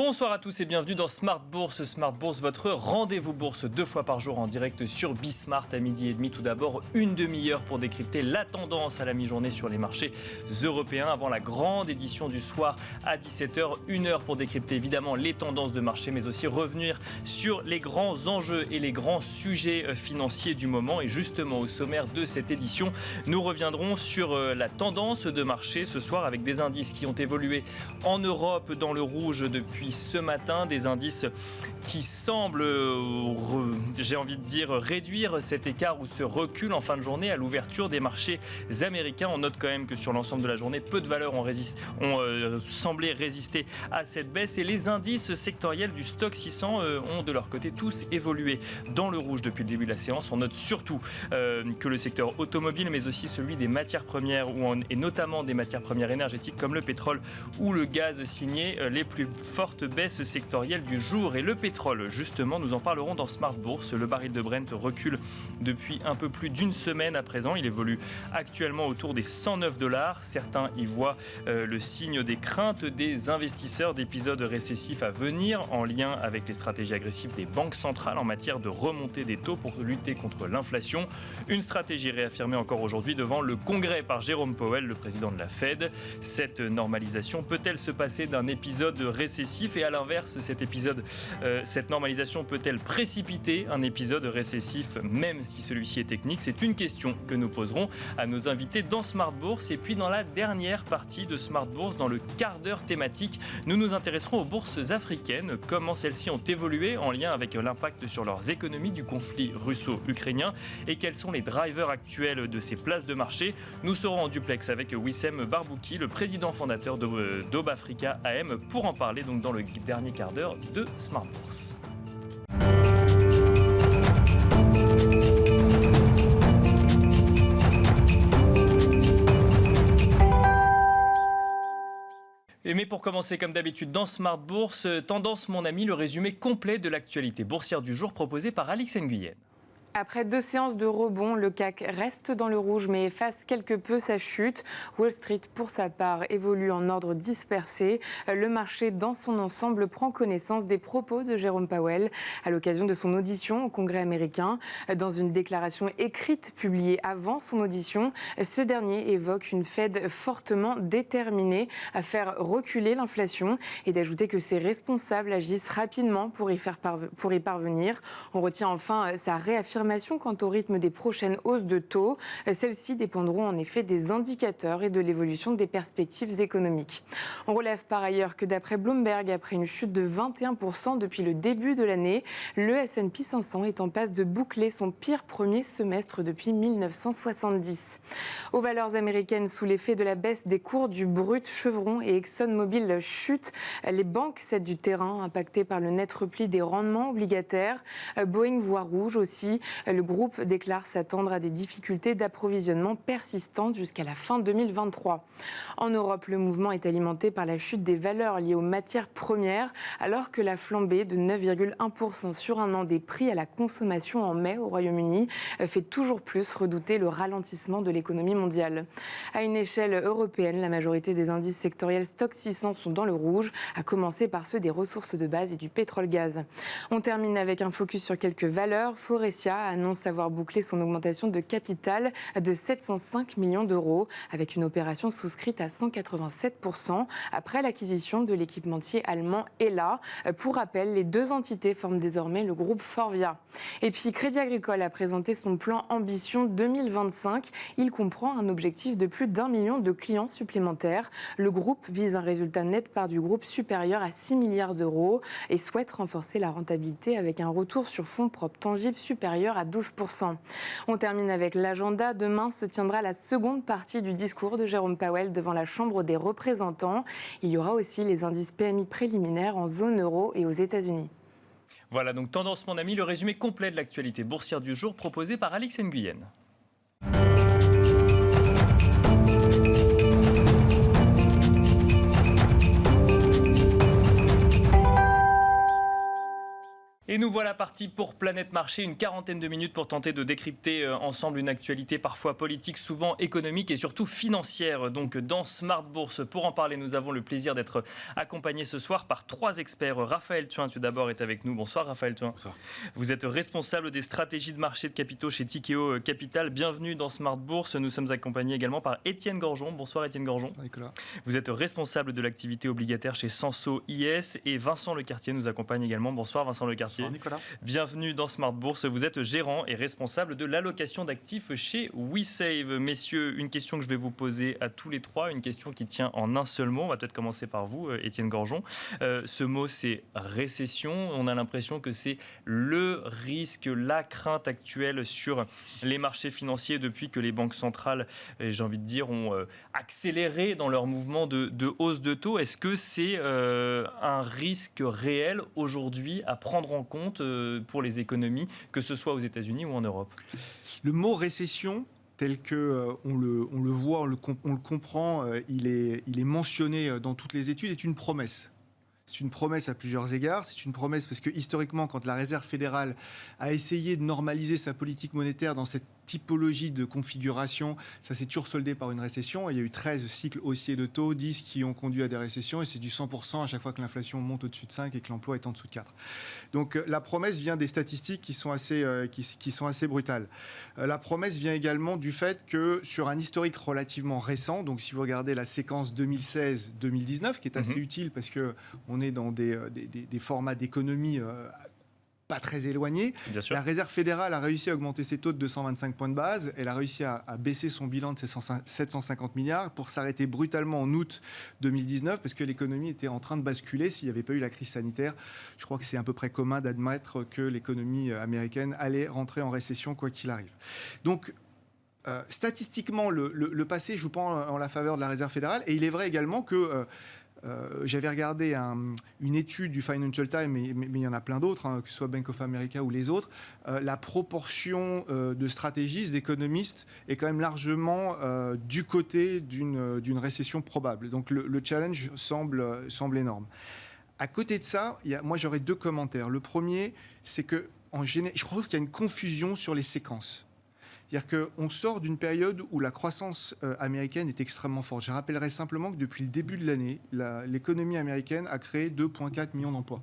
Bonsoir à tous et bienvenue dans Smart Bourse. Smart Bourse, votre rendez-vous bourse 2 fois par jour en direct sur Bismart à midi et demi. Tout d'abord, une demi-heure pour décrypter la tendance à la mi-journée sur les marchés européens avant la grande édition du soir à 17h. Une heure pour décrypter évidemment les tendances de marché, mais aussi revenir sur les grands enjeux et les grands sujets financiers du moment. Et justement, au sommaire de cette édition, nous reviendrons sur la tendance de marché ce soir avec des indices qui ont évolué en Europe dans le rouge depuis ce matin, des indices qui semblent, j'ai envie de dire, réduire cet écart ou ce recul en fin de journée à l'ouverture des marchés américains. On note quand même que sur l'ensemble de la journée, peu de valeurs ont semblé résister à cette baisse et les indices sectoriels du Stoxx 600 ont de leur côté tous évolué dans le rouge depuis le début de la séance. On note surtout que le secteur automobile, mais aussi celui des matières premières et notamment des matières premières énergétiques comme le pétrole ou le gaz signé les plus fortes baisses sectorielles du jour. Et le pétrole, justement, nous en parlerons dans Smart Bourse. Le baril de Brent recule depuis un peu plus d'une semaine à présent. Il évolue actuellement autour des $109. Certains y voient le signe des craintes des investisseurs d'épisodes récessifs à venir en lien avec les stratégies agressives des banques centrales en matière de remontée des taux pour lutter contre l'inflation. Une stratégie réaffirmée encore aujourd'hui devant le Congrès par Jérôme Powell, le président de la Fed. Cette normalisation peut-elle se passer d'un épisode récessif et à l'inverse, cette normalisation peut-elle précipiter un épisode récessif même si celui-ci est technique? C'est une question que nous poserons à nos invités dans Smart Bourse. Et puis dans la dernière partie de Smart Bourse, dans le quart d'heure thématique, nous nous intéresserons aux bourses africaines, comment celles-ci ont évolué en lien avec l'impact sur leurs économies du conflit russo-ukrainien et quels sont les drivers actuels de ces places de marché. Nous serons en duplex avec Wissem Barbouki, le président fondateur d'Aube Africa AM, pour en parler donc dans le dernier quart d'heure de Smart Bourse. Mais pour commencer, comme d'habitude, dans Smart Bourse, Tendance mon ami, le résumé complet de l'actualité boursière du jour proposé par Alix Nguyen. Après 2 séances de rebond, le CAC reste dans le rouge mais efface quelque peu sa chute. Wall Street, pour sa part, évolue en ordre dispersé. Le marché, dans son ensemble, prend connaissance des propos de Jérôme Powell à l'occasion de son audition au Congrès américain. Dans une déclaration écrite publiée avant son audition, ce dernier évoque une Fed fortement déterminée à faire reculer l'inflation et d'ajouter que ses responsables agissent rapidement pour y parvenir. On retient enfin sa réaffirmation quant au rythme des prochaines hausses de taux. Celles-ci dépendront en effet des indicateurs et de l'évolution des perspectives économiques. On relève par ailleurs que d'après Bloomberg, après une chute de 21% depuis le début de l'année, le S&P 500 est en passe de boucler son pire premier semestre depuis 1970. Aux valeurs américaines, sous l'effet de la baisse des cours du brut, Chevron et ExxonMobil chutent. Les banques cèdent du terrain, impactées par le net repli des rendements obligataires. Boeing voit rouge aussi. Le groupe déclare s'attendre à des difficultés d'approvisionnement persistantes jusqu'à la fin 2023. En Europe, le mouvement est alimenté par la chute des valeurs liées aux matières premières, alors que la flambée de 9,1% sur un an des prix à la consommation en mai au Royaume-Uni fait toujours plus redouter le ralentissement de l'économie mondiale. À une échelle européenne, la majorité des indices sectoriels Stoxx 600 sont dans le rouge, à commencer par ceux des ressources de base et du pétrole-gaz. On termine avec un focus sur quelques valeurs. Forestia annonce avoir bouclé son augmentation de capital de 705 millions d'euros avec une opération souscrite à 187% après l'acquisition de l'équipementier allemand Hella. Pour rappel, les 2 entités forment désormais le groupe Forvia. Et puis Crédit Agricole a présenté son plan Ambition 2025. Il comprend un objectif de plus d'1 million de clients supplémentaires. Le groupe vise un résultat net part du groupe supérieur à 6 milliards d'euros et souhaite renforcer la rentabilité avec un retour sur fonds propres tangibles supérieur à 12%. On termine avec l'agenda. Demain se tiendra la seconde partie du discours de Jérôme Powell devant la Chambre des représentants. Il y aura aussi les indices PMI préliminaires en zone euro et aux États-Unis. Voilà donc Tendance mon ami, le résumé complet de l'actualité boursière du jour proposé par Alix Nguyen. Et Et nous voilà partis pour Planète Marché, une quarantaine de minutes pour tenter de décrypter ensemble une actualité parfois politique, souvent économique et surtout financière. Donc dans Smart Bourse, pour en parler, nous avons le plaisir d'être accompagnés ce soir par 3 experts. Raphaël Thuin, tout d'abord, est avec nous. Bonsoir Raphaël Thuin. Bonsoir. Vous êtes responsable des stratégies de marché de capitaux chez Tikeo Capital. Bienvenue dans Smart Bourse. Nous sommes accompagnés également par Étienne Gorgeon. Bonsoir Étienne Gorgeon. Bonjour Nicolas. Vous êtes responsable de l'activité obligataire chez Sanso IS et Vincent Lecartier nous accompagne également. Bonsoir Vincent Lecartier. Bonsoir Nicolas. Bienvenue dans Smart Bourse. Vous êtes gérant et responsable de l'allocation d'actifs chez WeSave. Messieurs, une question que je vais vous poser à tous les 3, une question qui tient en un seul mot. On va peut-être commencer par vous, Étienne Gorgeon. Ce mot, c'est récession. On a l'impression que c'est le risque, la crainte actuelle sur les marchés financiers depuis que les banques centrales, j'ai envie de dire, ont accéléré dans leur mouvement de hausse de taux. Est-ce que c'est un risque réel aujourd'hui à prendre en compte pour les économies, que ce soit aux États-Unis ou en Europe? Le mot récession, tel que on le voit, on le comprend, il est mentionné dans toutes les études, est une promesse. C'est une promesse à plusieurs égards. C'est une promesse parce que historiquement, quand la Réserve fédérale a essayé de normaliser sa politique monétaire dans cette typologie de configuration, ça s'est toujours soldé par une récession. Il y a eu 13 cycles haussiers de taux, 10 qui ont conduit à des récessions, et c'est du 100% à chaque fois que l'inflation monte au-dessus de 5 et que l'emploi est en dessous de 4. Donc la promesse vient des statistiques qui sont assez brutales. La promesse vient également du fait que sur un historique relativement récent, donc si vous regardez la séquence 2016-2019, qui est assez utile parce qu'on est dans des formats d'économie pas très éloigné. La Réserve fédérale a réussi à augmenter ses taux de 225 points de base. Elle a réussi à baisser son bilan de 750 milliards pour s'arrêter brutalement en août 2019 parce que l'économie était en train de basculer s'il n'y avait pas eu la crise sanitaire. Je crois que c'est à peu près commun d'admettre que l'économie américaine allait rentrer en récession quoi qu'il arrive. Donc, statistiquement, le passé joue pas en la faveur de la Réserve fédérale. Et il est vrai également que j'avais regardé une étude du Financial Times, mais il y en a plein d'autres, que ce soit Bank of America ou les autres. La proportion de stratégistes, d'économistes, est quand même largement du côté d'une récession probable. Donc le challenge semble énorme. À côté de ça, moi j'aurais 2 commentaires. Le premier, c'est que je trouve qu'il y a une confusion sur les séquences. C'est-à-dire qu'on sort d'une période où la croissance américaine est extrêmement forte. Je rappellerai simplement que depuis le début de l'année, l'économie américaine a créé 2,4 millions d'emplois.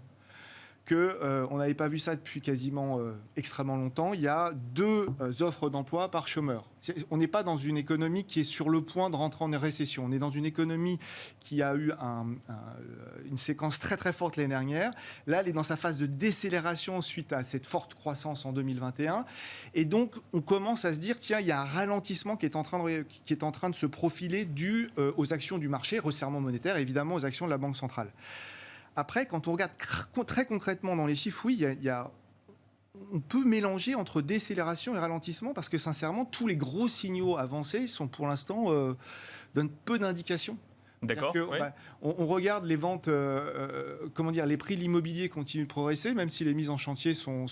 On n'avait pas vu ça depuis quasiment extrêmement longtemps. Il y a 2 offres d'emploi par chômeur. On n'est pas dans une économie qui est sur le point de rentrer en récession. On est dans une économie qui a eu une séquence très très forte l'année dernière. Là, elle est dans sa phase de décélération suite à cette forte croissance en 2021. Et donc, on commence à se dire, tiens, il y a un ralentissement qui est en train de se profiler dû aux actions du marché, resserrement monétaire, évidemment aux actions de la Banque centrale. Après, quand on regarde très concrètement dans les chiffres, oui, on peut mélanger entre décélération et ralentissement parce que sincèrement, tous les gros signaux avancés sont pour l'instant donnent peu d'indications. D'accord. Oui. On regarde les ventes, les prix de l'immobilier continuent de progresser, même si les mises en chantier sont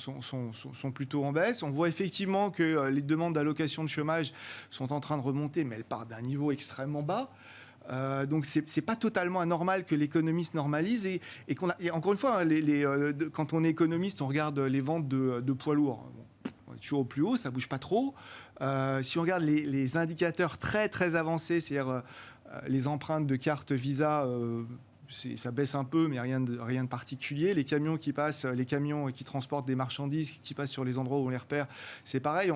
plutôt en baisse. On voit effectivement que les demandes d'allocation de chômage sont en train de remonter, mais elles partent d'un niveau extrêmement bas. Donc c'est pas totalement anormal que l'économie se normalise et encore une fois quand on est économiste on regarde les ventes de poids lourds, on est toujours au plus haut, ça bouge pas trop. Si on regarde les indicateurs très très avancés, c'est-à-dire les empreintes de carte Visa, ça baisse un peu, mais rien de particulier. Les camions qui passent, les camions qui transportent des marchandises, qui passent sur les endroits où on les repère, c'est pareil.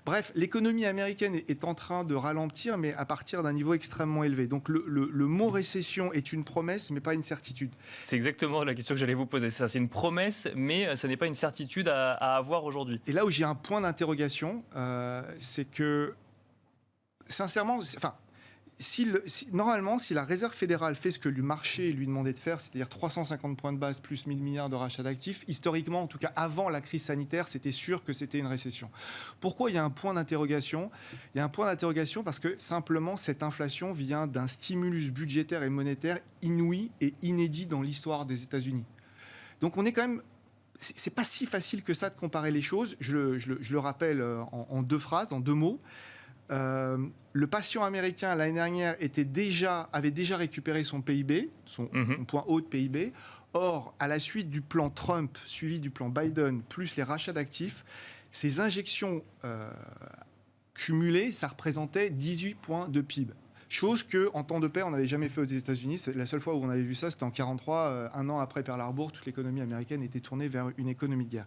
Bref, l'économie américaine est en train de ralentir, mais à partir d'un niveau extrêmement élevé. Donc le mot récession est une promesse, mais pas une certitude. C'est exactement la question que j'allais vous poser. C'est une promesse, mais ça n'est pas une certitude à avoir aujourd'hui. Et là où j'ai un point d'interrogation, c'est que, sincèrement, normalement, si la Réserve fédérale fait ce que le marché lui demandait de faire, c'est-à-dire 350 points de base plus 1000 milliards de rachat d'actifs, historiquement, en tout cas avant la crise sanitaire, c'était sûr que c'était une récession. Pourquoi il y a un point d'interrogation ? Il y a un point d'interrogation parce que simplement cette inflation vient d'un stimulus budgétaire et monétaire inouï et inédit dans l'histoire des États-Unis. Donc on est quand même... C'est pas si facile que ça de comparer les choses. Je le rappelle en 2 phrases, en 2 mots. Le patient américain l'année dernière avait déjà récupéré son PIB, son point haut de PIB. Or, à la suite du plan Trump, suivi du plan Biden, plus les rachats d'actifs, ces injections cumulées, ça représentait 18 points de PIB. Chose qu'en temps de paix, on n'avait jamais fait aux États-Unis. La seule fois où on avait vu ça, c'était en 1943, un an après Pearl Harbor, toute l'économie américaine était tournée vers une économie de guerre.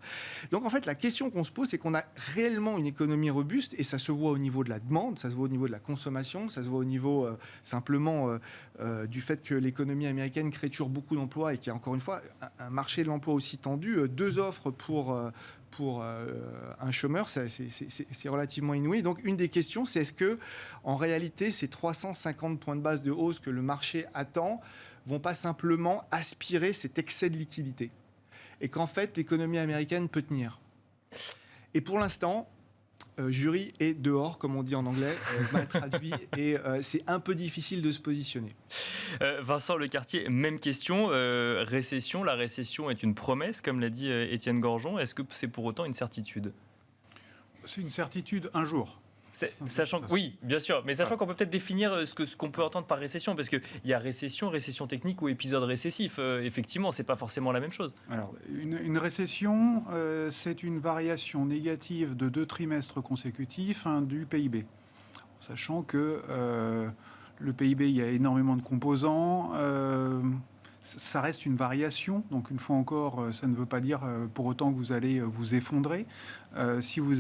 Donc en fait, la question qu'on se pose, c'est qu'on a réellement une économie robuste, et ça se voit au niveau de la demande, ça se voit au niveau de la consommation, ça se voit au niveau simplement du fait que l'économie américaine crée toujours beaucoup d'emplois et qu'il y a encore une fois un marché de l'emploi aussi tendu, 2 offres pour un chômeur, c'est relativement inouï. Donc, une des questions, c'est est-ce que, en réalité, ces 350 points de base de hausse que le marché attend vont pas simplement aspirer cet excès de liquidité et qu'en fait, l'économie américaine peut tenir. Et pour l'instant, jury est dehors, comme on dit en anglais, mal traduit, et c'est un peu difficile de se positionner. Vincent Lecartier, même question. Récession, la récession est une promesse, comme l'a dit Étienne Gorgeon. Est-ce que c'est pour autant une certitude ? C'est une certitude un jour. Sachant que, oui, bien sûr, mais sachant qu'on peut peut-être définir ce qu'on peut entendre par récession, parce qu'il y a récession technique ou épisode récessif. Effectivement, c'est pas forcément la même chose. Alors, une récession, c'est une variation négative de 2 trimestres consécutifs du PIB. Sachant que le PIB, il y a énormément de composants. Ça reste une variation, donc une fois encore, ça ne veut pas dire pour autant que vous allez vous effondrer. Si vous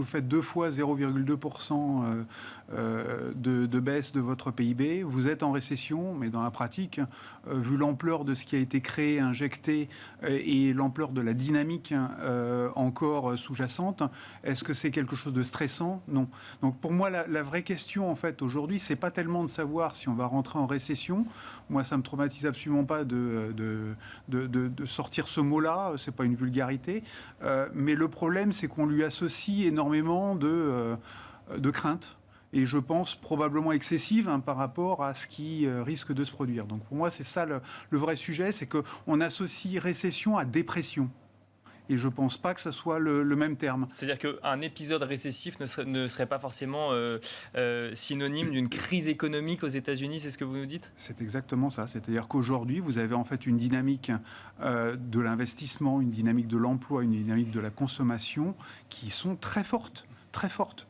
faites 2 fois 0,2% de baisse de votre PIB, vous êtes en récession, mais dans la pratique, vu l'ampleur de ce qui a été créé, injecté, et l'ampleur de la dynamique encore sous-jacente, est-ce que c'est quelque chose de stressant ? Non. Donc pour moi, la vraie question, en fait, aujourd'hui, c'est pas tellement de savoir si on va rentrer en récession. Moi, ça me traumatise absolument pas de sortir ce mot-là, c'est pas une vulgarité, mais le problème, c'est qu'on lui associe énormément de craintes, et je pense probablement excessives par rapport à ce qui risque de se produire. Donc pour moi, c'est ça le vrai sujet, c'est qu'on associe récession à dépression. Et je ne pense pas que ce soit le même terme. C'est-à-dire qu'un épisode récessif ne serait pas forcément synonyme d'une crise économique aux États-Unis, c'est ce que vous nous dites ? C'est exactement ça. C'est-à-dire qu'aujourd'hui, vous avez en fait une dynamique de l'investissement, une dynamique de l'emploi, une dynamique de la consommation qui sont très fortes, très fortes.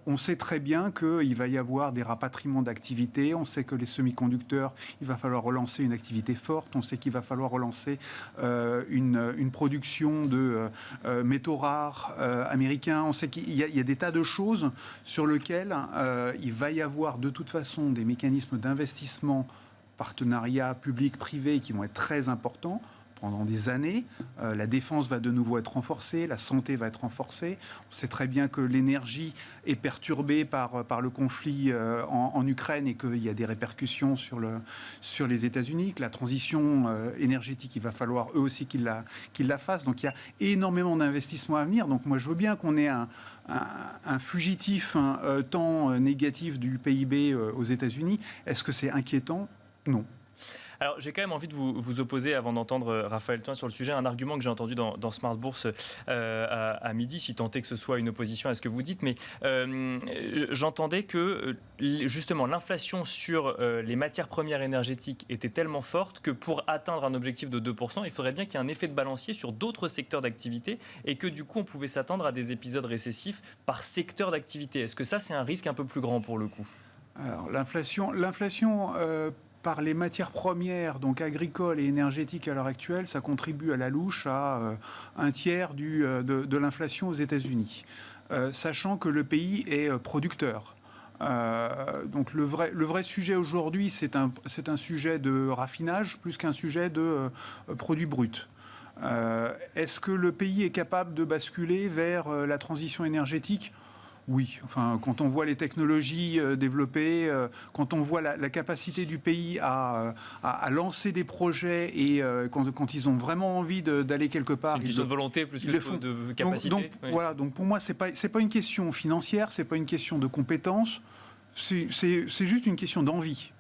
On sait très bien qu'il va y avoir des rapatriements d'activités. On sait que les semi-conducteurs, il va falloir relancer une activité forte. On sait qu'il va falloir relancer une production de métaux rares américains. On sait qu'il y a des tas de choses sur lesquelles il va y avoir de toute façon des mécanismes d'investissement, partenariat public-privé qui vont être très importants pendant des années. La défense va de nouveau être renforcée, la santé va être renforcée. On sait très bien que l'énergie est perturbée par le conflit en Ukraine et qu'il y a des répercussions sur les États-Unis, que la transition énergétique, il va falloir eux aussi qu'ils la fassent. Donc il y a énormément d'investissements à venir. Donc moi je veux bien qu'on ait un fugitif temps négatif du PIB aux États-Unis. Est-ce que c'est inquiétant ? Non. Alors, j'ai quand même envie de vous opposer, avant d'entendre Raphaël Thoin sur le sujet, un argument que j'ai entendu dans Smart Bourse à midi, si tant est que ce soit une opposition à ce que vous dites, mais j'entendais que, justement, l'inflation sur les matières premières énergétiques était tellement forte que pour atteindre un objectif de 2%, il faudrait bien qu'il y ait un effet de balancier sur d'autres secteurs d'activité et que, du coup, on pouvait s'attendre à des épisodes récessifs par secteur d'activité. Est-ce que ça, c'est un risque un peu plus grand pour le coup ? Alors, l'inflation par les matières premières, donc agricoles et énergétiques à l'heure actuelle, ça contribue à la louche à un tiers de l'inflation aux États-Unis. Sachant que le pays est producteur. Donc le vrai sujet aujourd'hui, c'est un sujet de raffinage plus qu'un sujet de produits bruts. Est-ce que le pays est capable de basculer vers la transition énergétique ? Oui, enfin, quand on voit les technologies développées, quand on voit la capacité du pays à lancer des projets et quand ils ont vraiment envie d'aller quelque part, c'est une question de volonté plus que de capacité. Donc oui. Voilà, donc pour moi, c'est pas une question financière, c'est pas une question de compétence, c'est juste une question d'envie.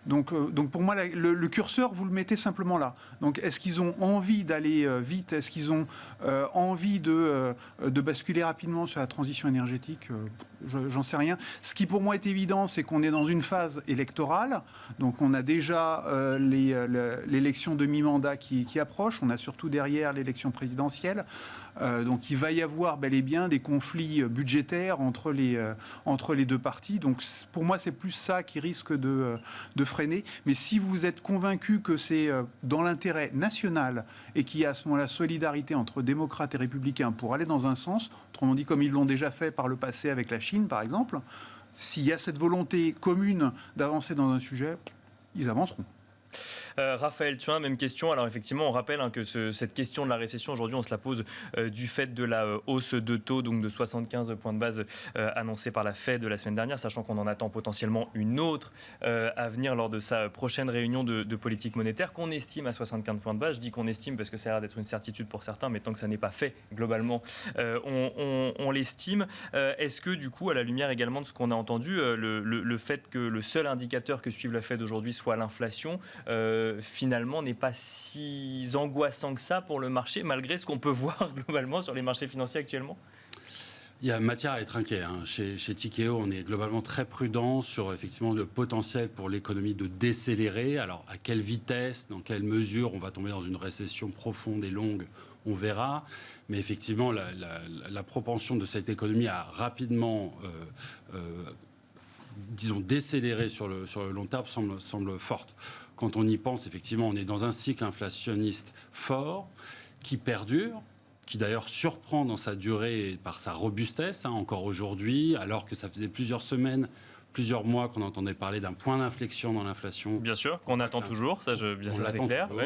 Donc pour moi, le curseur, vous le mettez simplement là. Donc est-ce qu'ils ont envie d'aller vite ? Est-ce qu'ils ont envie de basculer rapidement sur la transition énergétique ? j'en sais rien. Ce qui pour moi est évident, c'est qu'on est dans une phase électorale. Donc on a déjà l'élection de mi-mandat qui approche. On a surtout derrière l'élection présidentielle. Donc il va y avoir bel et bien des conflits budgétaires entre les deux parties. Donc pour moi, c'est plus ça qui risque de freiner. Mais si vous êtes convaincu que c'est dans l'intérêt national et qu'il y a à ce moment-là solidarité entre démocrates et républicains pour aller dans un sens, autrement dit comme ils l'ont déjà fait par le passé avec la Chine par exemple, s'il y a cette volonté commune d'avancer dans un sujet, ils avanceront. Raphaël Thuin, même question. Alors effectivement, on rappelle que cette question de la récession, aujourd'hui, on se la pose du fait de la hausse de taux, donc de 75 points de base annoncée par la Fed la semaine dernière, sachant qu'on en attend potentiellement une autre à venir lors de sa prochaine réunion de politique monétaire, qu'on estime à 75 points de base. Je dis qu'on estime parce que ça a l'air d'être une certitude pour certains, mais tant que ça n'est pas fait, globalement, on l'estime. Est-ce que, du coup, à la lumière également de ce qu'on a entendu, le fait que le seul indicateur que suive la Fed aujourd'hui soit l'inflation, finalement n'est pas si angoissant que ça pour le marché, malgré ce qu'on peut voir globalement sur les marchés financiers actuellement? Il y a matière à être inquiet. Chez Tikehau, on est globalement très prudent sur effectivement le potentiel pour l'économie de décélérer. Alors, à quelle vitesse, dans quelle mesure on va tomber dans une récession profonde et longue, on verra. Mais effectivement, la propension de cette économie à rapidement disons, décélérer sur le long terme semble forte. Quand on y pense, effectivement, on est dans un cycle inflationniste fort qui perdure, qui d'ailleurs surprend dans sa durée et par sa robustesse, encore aujourd'hui, alors que ça faisait plusieurs semaines, plusieurs mois qu'on entendait parler d'un point d'inflexion dans l'inflation. Bien sûr, qu'on attend toujours, ça c'est clair. Oui.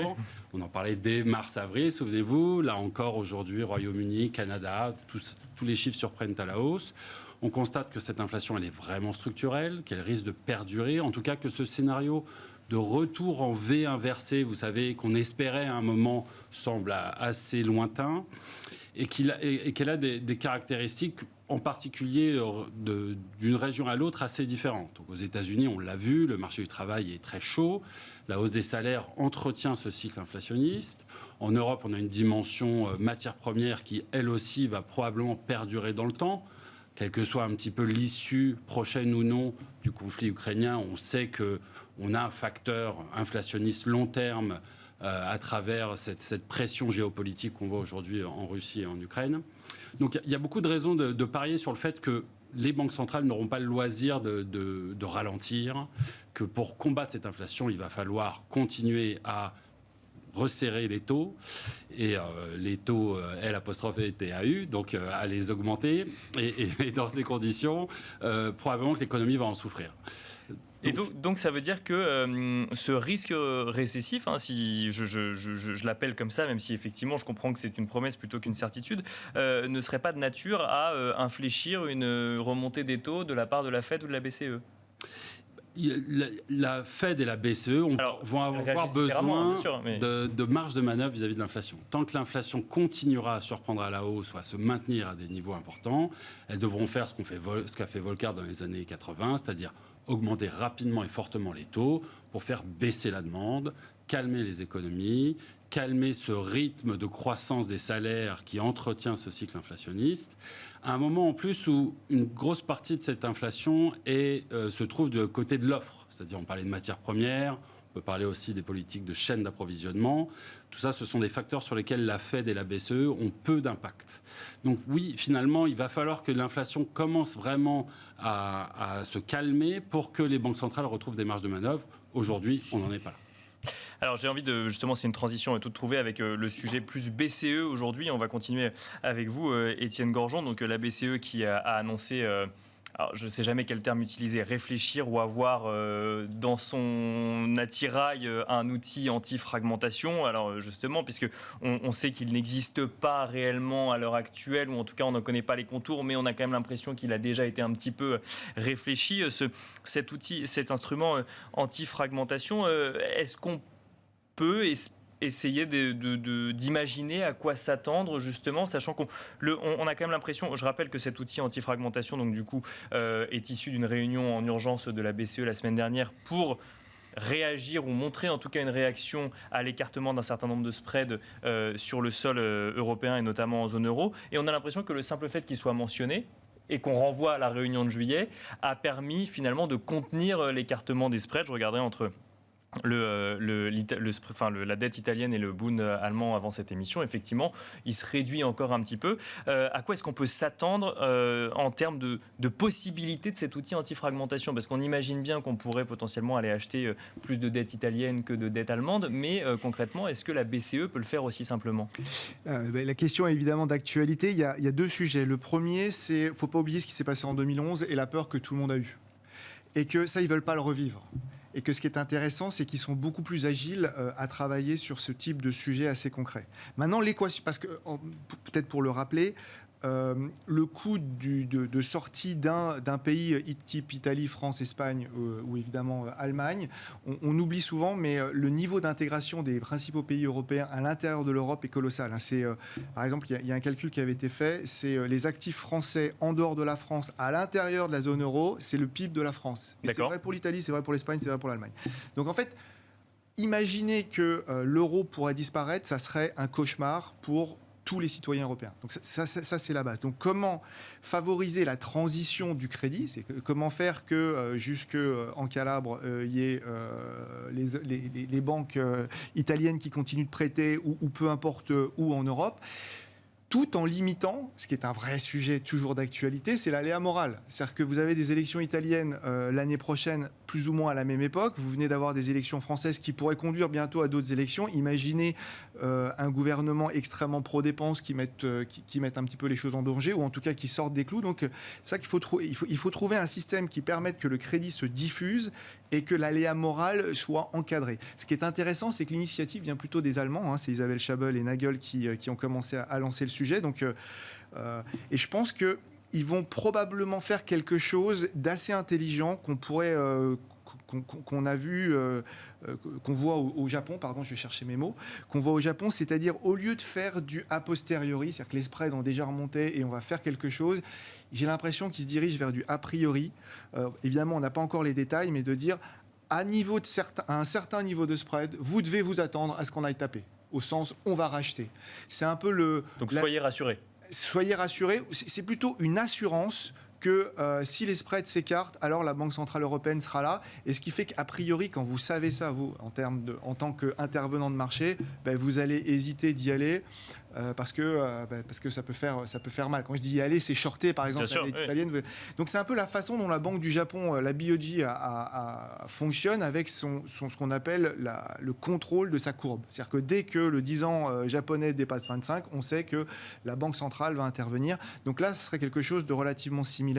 On en parlait dès mars-avril, souvenez-vous. Là encore, aujourd'hui, Royaume-Uni, Canada, tous les chiffres surprennent à la hausse. On constate que cette inflation, elle est vraiment structurelle, qu'elle risque de perdurer. En tout cas, que ce scénario de retour en V inversé, vous savez, qu'on espérait à un moment, semble assez lointain, et qu'elle a des caractéristiques, en particulier d'une région à l'autre, assez différentes. Donc, aux États-Unis, on l'a vu, le marché du travail est très chaud. La hausse des salaires entretient ce cycle inflationniste. En Europe, on a une dimension matière première qui, elle aussi, va probablement perdurer dans le temps. Quelle que soit un petit peu l'issue, prochaine ou non, du conflit ukrainien, on sait qu'on a un facteur inflationniste long terme à travers cette pression géopolitique qu'on voit aujourd'hui en Russie et en Ukraine. Donc il y a beaucoup de raisons de parier sur le fait que les banques centrales n'auront pas le loisir de ralentir, que pour combattre cette inflation, il va falloir continuer à resserrer les taux, et les taux L'-TAU, donc à les augmenter, et dans ces conditions, probablement que l'économie va en souffrir. Et donc ça veut dire que ce risque récessif, si je l'appelle comme ça, même si effectivement je comprends que c'est une promesse plutôt qu'une certitude, ne serait pas de nature à infléchir une remontée des taux de la part de la Fed ou de la BCE? La Fed et la BCE vont avoir besoin de marge de manœuvre vis-à-vis de l'inflation. Tant que l'inflation continuera à surprendre à la hausse ou à se maintenir à des niveaux importants, elles devront faire ce qu'a fait Volcker dans les années 80, c'est-à-dire augmenter rapidement et fortement les taux pour faire baisser la demande, calmer les économies, calmer ce rythme de croissance des salaires qui entretient ce cycle inflationniste, à un moment en plus où une grosse partie de cette inflation se trouve du côté de l'offre. C'est-à-dire, on parlait de matières premières, on peut parler aussi des politiques de chaîne d'approvisionnement. Tout ça, ce sont des facteurs sur lesquels la Fed et la BCE ont peu d'impact. Donc oui, finalement, il va falloir que l'inflation commence vraiment à se calmer pour que les banques centrales retrouvent des marges de manœuvre. Aujourd'hui, on n'en est pas là. Alors j'ai envie de, justement, c'est une transition toute trouvée avec le sujet plus BCE aujourd'hui. On va continuer avec vous, Étienne Gorgeon. Donc la BCE qui a annoncé, alors, je ne sais jamais quel terme utiliser, réfléchir ou avoir dans son attirail un outil anti-fragmentation. Alors justement, puisque on sait qu'il n'existe pas réellement à l'heure actuelle, ou en tout cas on ne connaît pas les contours, mais on a quand même l'impression qu'il a déjà été un petit peu réfléchi. Cet outil, cet instrument anti-fragmentation, est-ce qu'on peut essayer d'imaginer à quoi s'attendre, justement, sachant qu'on a quand même l'impression, je rappelle que cet outil anti-fragmentation, donc du coup, est issu d'une réunion en urgence de la BCE la semaine dernière pour réagir ou montrer en tout cas une réaction à l'écartement d'un certain nombre de spreads sur le sol européen et notamment en zone euro. Et on a l'impression que le simple fait qu'il soit mentionné et qu'on renvoie à la réunion de juillet, a permis finalement de contenir l'écartement des spreads. Je regardais entre la dette italienne et le Bund allemand avant cette émission, effectivement, il se réduit encore un petit peu. À quoi est-ce qu'on peut s'attendre en termes de possibilités de cet outil anti-fragmentation ? Parce qu'on imagine bien qu'on pourrait potentiellement aller acheter plus de dette italienne que de dette allemande, mais concrètement, est-ce que la BCE peut le faire aussi simplement ? La question est évidemment d'actualité. Il y a deux sujets. Le premier, c'est qu'il ne faut pas oublier ce qui s'est passé en 2011 et la peur que tout le monde a eue. Et que ça, ils ne veulent pas le revivre. Et que ce qui est intéressant, c'est qu'ils sont beaucoup plus agiles à travailler sur ce type de sujet assez concret. Maintenant, l'équation, parce que, peut-être pour le rappeler, le coût de sortie d'un pays type Italie, France, Espagne ou évidemment Allemagne, on oublie souvent, mais le niveau d'intégration des principaux pays européens à l'intérieur de l'Europe est colossal. Par exemple, il y a un calcul qui avait été fait, c'est les actifs français en dehors de la France, à l'intérieur de la zone euro, c'est le PIB de la France. Et c'est vrai pour l'Italie, c'est vrai pour l'Espagne, c'est vrai pour l'Allemagne. Donc en fait, imaginez que l'euro pourrait disparaître, ça serait un cauchemar pour tous les citoyens européens. Donc ça, c'est la base. Donc comment favoriser la transition du crédit ? C'est comment faire que jusqu'en Calabre, il y ait les banques italiennes qui continuent de prêter ou peu importe où en Europe, tout en limitant, ce qui est un vrai sujet toujours d'actualité, c'est l'aléa moral. C'est-à-dire que vous avez des élections italiennes l'année prochaine, plus ou moins à la même époque. Vous venez d'avoir des élections françaises qui pourraient conduire bientôt à d'autres élections. Imaginez un gouvernement extrêmement pro-dépenses qui mettent un petit peu les choses en danger, ou en tout cas qui sortent des clous. Donc, c'est ça qu'il faut trouver. Il faut trouver un système qui permette que le crédit se diffuse et que l'aléa moral soit encadré. Ce qui est intéressant, c'est que l'initiative vient plutôt des Allemands. C'est Isabelle Schabel et Nagel qui ont commencé à lancer le sujet. Donc, et je pense qu'ils vont probablement faire quelque chose d'assez intelligent qu'on pourrait... qu'on a vu, qu'on voit au Japon, pardon, je vais chercher mes mots, qu'on voit au Japon, c'est-à-dire au lieu de faire du a posteriori, c'est-à-dire que les spreads ont déjà remonté et on va faire quelque chose, j'ai l'impression qu'ils se dirigent vers du a priori. Évidemment, on n'a pas encore les détails, mais de dire à un certain niveau de spread, vous devez vous attendre à ce qu'on aille taper. Au sens, on va racheter. C'est un peu le... Donc soyez rassurés. Soyez rassurés. C'est plutôt une assurance que si les spreads s'écartent, alors la Banque Centrale Européenne sera là. Et ce qui fait qu'a priori, quand vous savez ça, vous, en tant qu'intervenant de marché, vous allez hésiter d'y aller parce que ça peut faire mal. Quand je dis y aller, c'est shorter, par exemple, la dette italienne. Donc c'est un peu la façon dont la Banque du Japon, la BOJ, fonctionne avec ce qu'on appelle le contrôle de sa courbe. C'est-à-dire que dès que le 10 ans japonais dépasse 25, on sait que la Banque centrale va intervenir. Donc là, ce serait quelque chose de relativement similaire.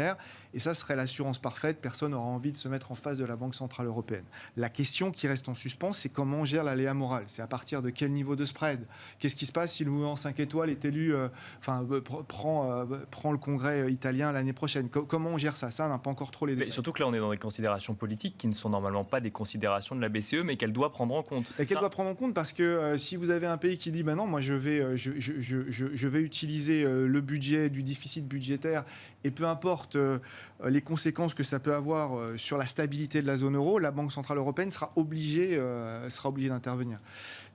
Et ça serait l'assurance parfaite. Personne n'aura envie de se mettre en face de la Banque centrale européenne. La question qui reste en suspens, c'est comment on gère l'aléa morale. C'est à partir de quel niveau de spread ? Qu'est-ce qui se passe si le mouvement 5 étoiles est élu, prend le Congrès italien l'année prochaine ? Comment on gère ça ? Ça, on n'a pas encore trop les détails. Mais surtout que là, on est dans des considérations politiques qui ne sont normalement pas des considérations de la BCE, mais qu'elle doit prendre en compte. Et qu'elle doit prendre en compte parce que si vous avez un pays qui dit non, moi je vais utiliser le budget du déficit budgétaire et peu importe les conséquences que ça peut avoir sur la stabilité de la zone euro, la Banque centrale européenne sera obligée d'intervenir.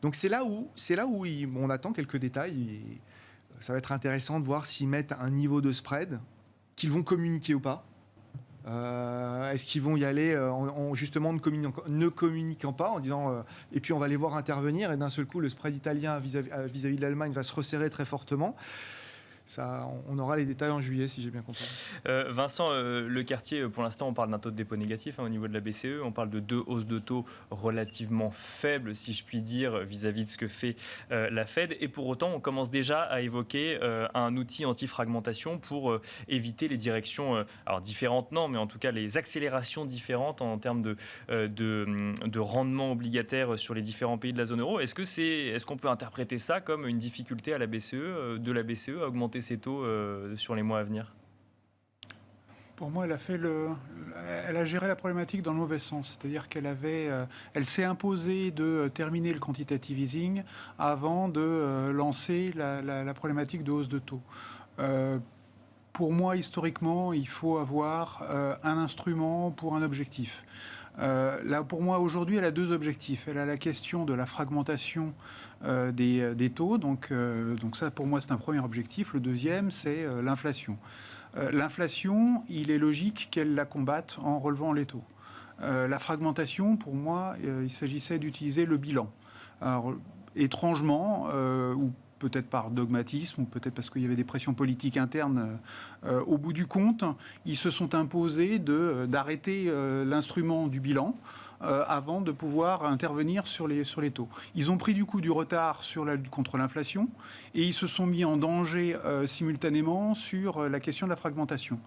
Donc c'est là où on attend quelques détails. Et ça va être intéressant de voir s'ils mettent un niveau de spread, qu'ils vont communiquer ou pas. Est-ce qu'ils vont y aller justement ne communiquant pas, en disant et puis on va les voir intervenir et d'un seul coup le spread italien vis-à-vis de l'Allemagne va se resserrer très fortement. Ça, on aura les détails en juillet, si j'ai bien compris. Vincent Lecartier, pour l'instant, on parle d'un taux de dépôt négatif au niveau de la BCE. On parle de 2 hausses de taux relativement faibles, si je puis dire, vis-à-vis de ce que fait la Fed. Et pour autant, on commence déjà à évoquer un outil anti-fragmentation pour éviter les directions, alors différentes, non, mais en tout cas les accélérations différentes en termes de rendement obligataire sur les différents pays de la zone euro. Est-ce qu'on peut interpréter ça comme une difficulté à la BCE, à augmenter ces taux sur les mois à venir ? Pour moi, elle a géré la problématique dans le mauvais sens. C'est-à-dire elle s'est imposée de terminer le quantitative easing avant de lancer la problématique de hausse de taux. Pour moi, historiquement, il faut avoir un instrument pour un objectif. Là, pour moi, aujourd'hui, elle a 2 objectifs. Elle a la question de la fragmentation des taux. Donc ça, pour moi, c'est un premier objectif. Le deuxième, c'est l'inflation. L'inflation, il est logique qu'elle la combatte en relevant les taux. La fragmentation, pour moi, il s'agissait d'utiliser le bilan. Alors, étrangement, ou peut-être par dogmatisme, ou peut-être parce qu'il y avait des pressions politiques internes, au bout du compte, ils se sont imposés d'arrêter l'instrument du bilan avant de pouvoir intervenir sur les taux. Ils ont pris du coup du retard sur la lutte contre l'inflation et ils se sont mis en danger simultanément sur la question de la fragmentation.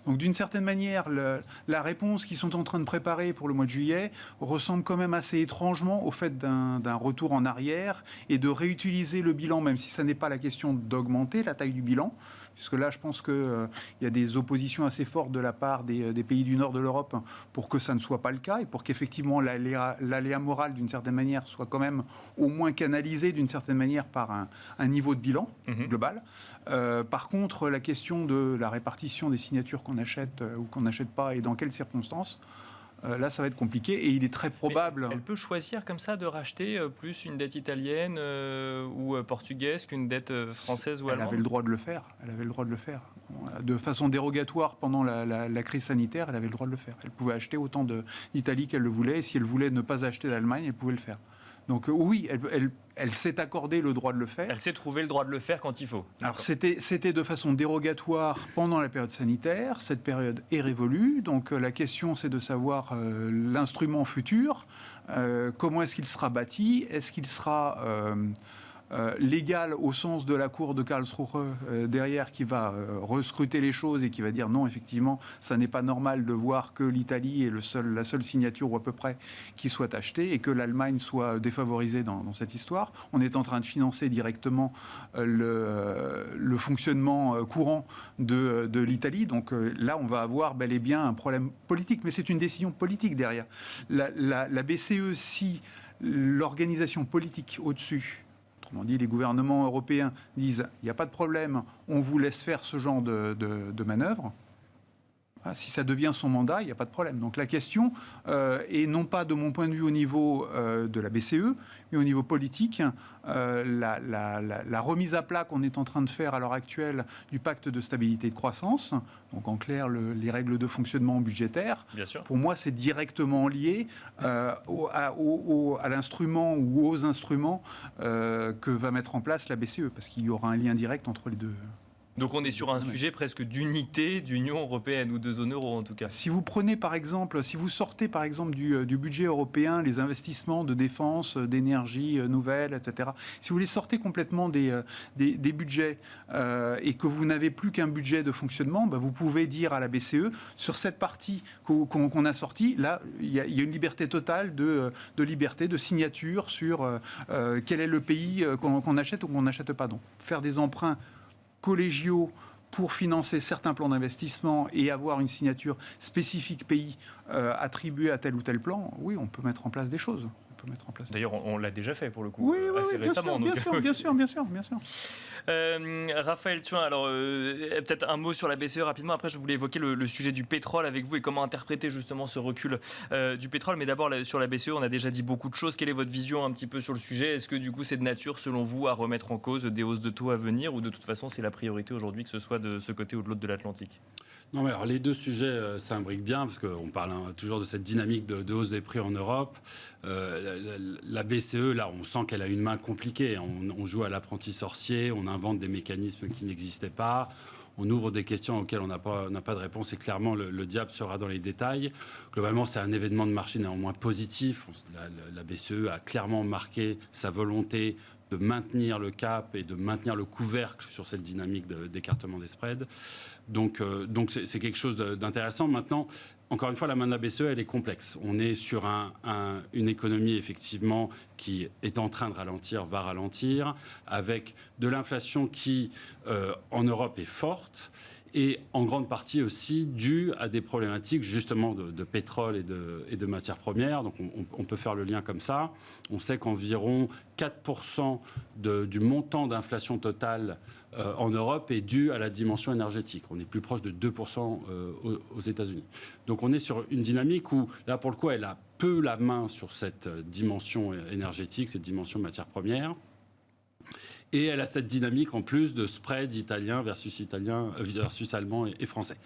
Donc d'une certaine manière, la réponse qu'ils sont en train de préparer pour le mois de juillet ressemble quand même assez étrangement au fait d'un retour en arrière et de réutiliser le bilan, même si ça n'est pas la question d'augmenter la taille du bilan, puisque là, je pense qu'il y a des oppositions assez fortes de la part des pays du nord de l'Europe pour que ça ne soit pas le cas et pour qu'effectivement l'aléa moral, d'une certaine manière, soit quand même au moins canalisé d'une certaine manière par un niveau de bilan global. Par contre, la question de la répartition des signatures qu'on achète ou qu'on n'achète pas et dans quelles circonstances, là, ça va être compliqué et il est très probable... Mais elle peut choisir comme ça de racheter plus une dette italienne ou portugaise qu'une dette française ou allemande. Elle avait le droit de le faire. Elle avait le droit de le faire. De façon dérogatoire pendant la crise sanitaire, elle avait le droit de le faire. Elle pouvait acheter autant d'Italie qu'elle le voulait. Et si elle voulait ne pas acheter d'Allemagne, elle pouvait le faire. Donc oui, elle s'est accordé le droit de le faire. Elle s'est trouvé le droit de le faire quand il faut. Alors c'était de façon dérogatoire pendant la période sanitaire. Cette période est révolue. Donc la question, c'est de savoir l'instrument futur. Comment est-ce qu'il sera bâti ? Est-ce qu'il sera... légal au sens de la cour de Karlsruhe derrière qui va rescruter les choses et qui va dire non, effectivement, ça n'est pas normal de voir que l'Italie est la seule signature ou à peu près qui soit achetée et que l'Allemagne soit défavorisée dans cette histoire. On est en train de financer directement le fonctionnement courant de l'Italie. Donc là, on va avoir bel et bien un problème politique, mais c'est une décision politique derrière. La BCE, si l'organisation politique au-dessus, autrement dit, les gouvernements européens disent il n'y a pas de problème, on vous laisse faire ce genre de manœuvre. Si ça devient son mandat, il n'y a pas de problème. Donc la question est non pas de mon point de vue au niveau de la BCE, mais au niveau politique, la remise à plat qu'on est en train de faire à l'heure actuelle du pacte de stabilité et de croissance, donc en clair les règles de fonctionnement budgétaire, pour moi c'est directement lié à l'instrument ou aux instruments que va mettre en place la BCE, parce qu'il y aura un lien direct entre les deux. Donc on est sur un sujet presque d'unité d'Union européenne ou de zone euro en tout cas. Si vous prenez par exemple, si vous sortez par exemple du budget européen, les investissements de défense, d'énergie nouvelle, etc. Si vous les sortez complètement des budgets et que vous n'avez plus qu'un budget de fonctionnement, vous pouvez dire à la BCE, sur cette partie qu'on a sortie, là il y a une liberté totale de liberté, de signature sur quel est le pays qu'on achète ou qu'on n'achète pas. Donc faire des emprunts collégiaux pour financer certains plans d'investissement et avoir une signature spécifique pays attribuée à tel ou tel plan, oui, on peut mettre en place des choses. D'ailleurs, on l'a déjà fait pour le coup, oui, assez récemment. Bien sûr. Raphaël Thuin, alors peut-être un mot sur la BCE rapidement. Après, je voulais évoquer le sujet du pétrole avec vous et comment interpréter justement ce recul du pétrole. Mais d'abord, sur la BCE, on a déjà dit beaucoup de choses. Quelle est votre vision un petit peu sur le sujet ? Est-ce que du coup, c'est de nature, selon vous, à remettre en cause des hausses de taux à venir ou de toute façon, c'est la priorité aujourd'hui, que ce soit de ce côté ou de l'autre de l'Atlantique ? Non, mais alors les deux sujets s'imbriquent bien parce qu'on parle toujours de cette dynamique de hausse des prix en Europe. La BCE, là, on sent qu'elle a une main compliquée. On joue à l'apprenti sorcier, on invente des mécanismes qui n'existaient pas. On ouvre des questions auxquelles on n'a pas de réponse et clairement le diable sera dans les détails. Globalement, c'est un événement de marché néanmoins positif. La BCE a clairement marqué sa volonté de maintenir le cap et de maintenir le couvercle sur cette dynamique d'écartement des spreads. Donc c'est quelque chose d'intéressant. Maintenant, encore une fois, la main de la BCE, elle est complexe. On est sur une économie, effectivement, qui est en train de ralentir, va ralentir, avec de l'inflation qui, en Europe, est forte, et en grande partie aussi due à des problématiques, justement, de pétrole et de matières premières. Donc, on peut faire le lien comme ça. On sait qu'environ 4% du montant d'inflation totale en Europe est dû à la dimension énergétique. On est plus proche de 2% aux États-Unis. Donc on est sur une dynamique où, là pour le coup, elle a peu la main sur cette dimension énergétique, cette dimension matière première. Et elle a cette dynamique en plus de spread italien versus allemand et français.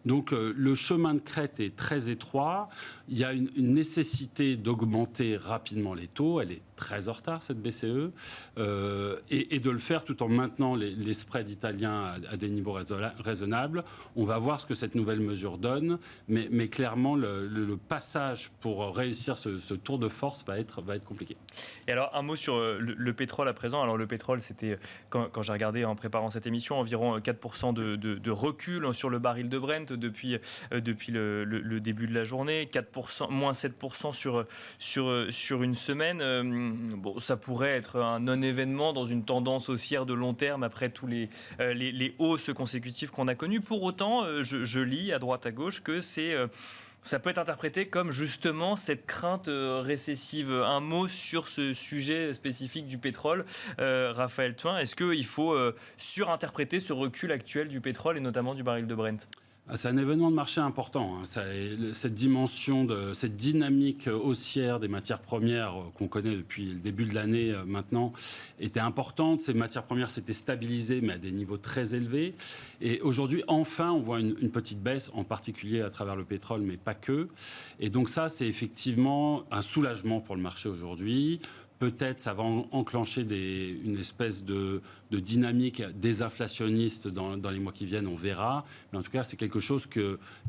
Donc le chemin de crête est très étroit. Il y a une nécessité d'augmenter rapidement les taux. Elle est très en retard, cette BCE. Et de le faire tout en maintenant les spreads italiens à des niveaux raisonnables. On va voir ce que cette nouvelle mesure donne. Mais clairement, le passage pour réussir ce tour de force va être compliqué. Et alors, un mot sur le pétrole à présent. Alors, le pétrole, c'était, quand j'ai regardé en préparant cette émission, environ 4% de recul sur le baril de Brent depuis le début de la journée, moins 7% sur une semaine. Bon, ça pourrait être un non-événement dans une tendance haussière de long terme après tous les hausses consécutives qu'on a connues. Pour autant, je lis à droite à gauche que ça peut être interprété comme justement cette crainte récessive. Un mot sur ce sujet spécifique du pétrole, Raphaël Thuin. Est-ce qu'il faut surinterpréter ce recul actuel du pétrole et notamment du baril de Brent ? C'est un événement de marché important. Cette dimension, cette dynamique haussière des matières premières qu'on connaît depuis le début de l'année maintenant était importante. Ces matières premières s'étaient stabilisées, mais à des niveaux très élevés. Et aujourd'hui, enfin, on voit une petite baisse, en particulier à travers le pétrole, mais pas que. Et donc ça, c'est effectivement un soulagement pour le marché aujourd'hui. Peut-être ça va enclencher une espèce de dynamique désinflationniste dans les mois qui viennent, on verra. Mais en tout cas, c'est quelque chose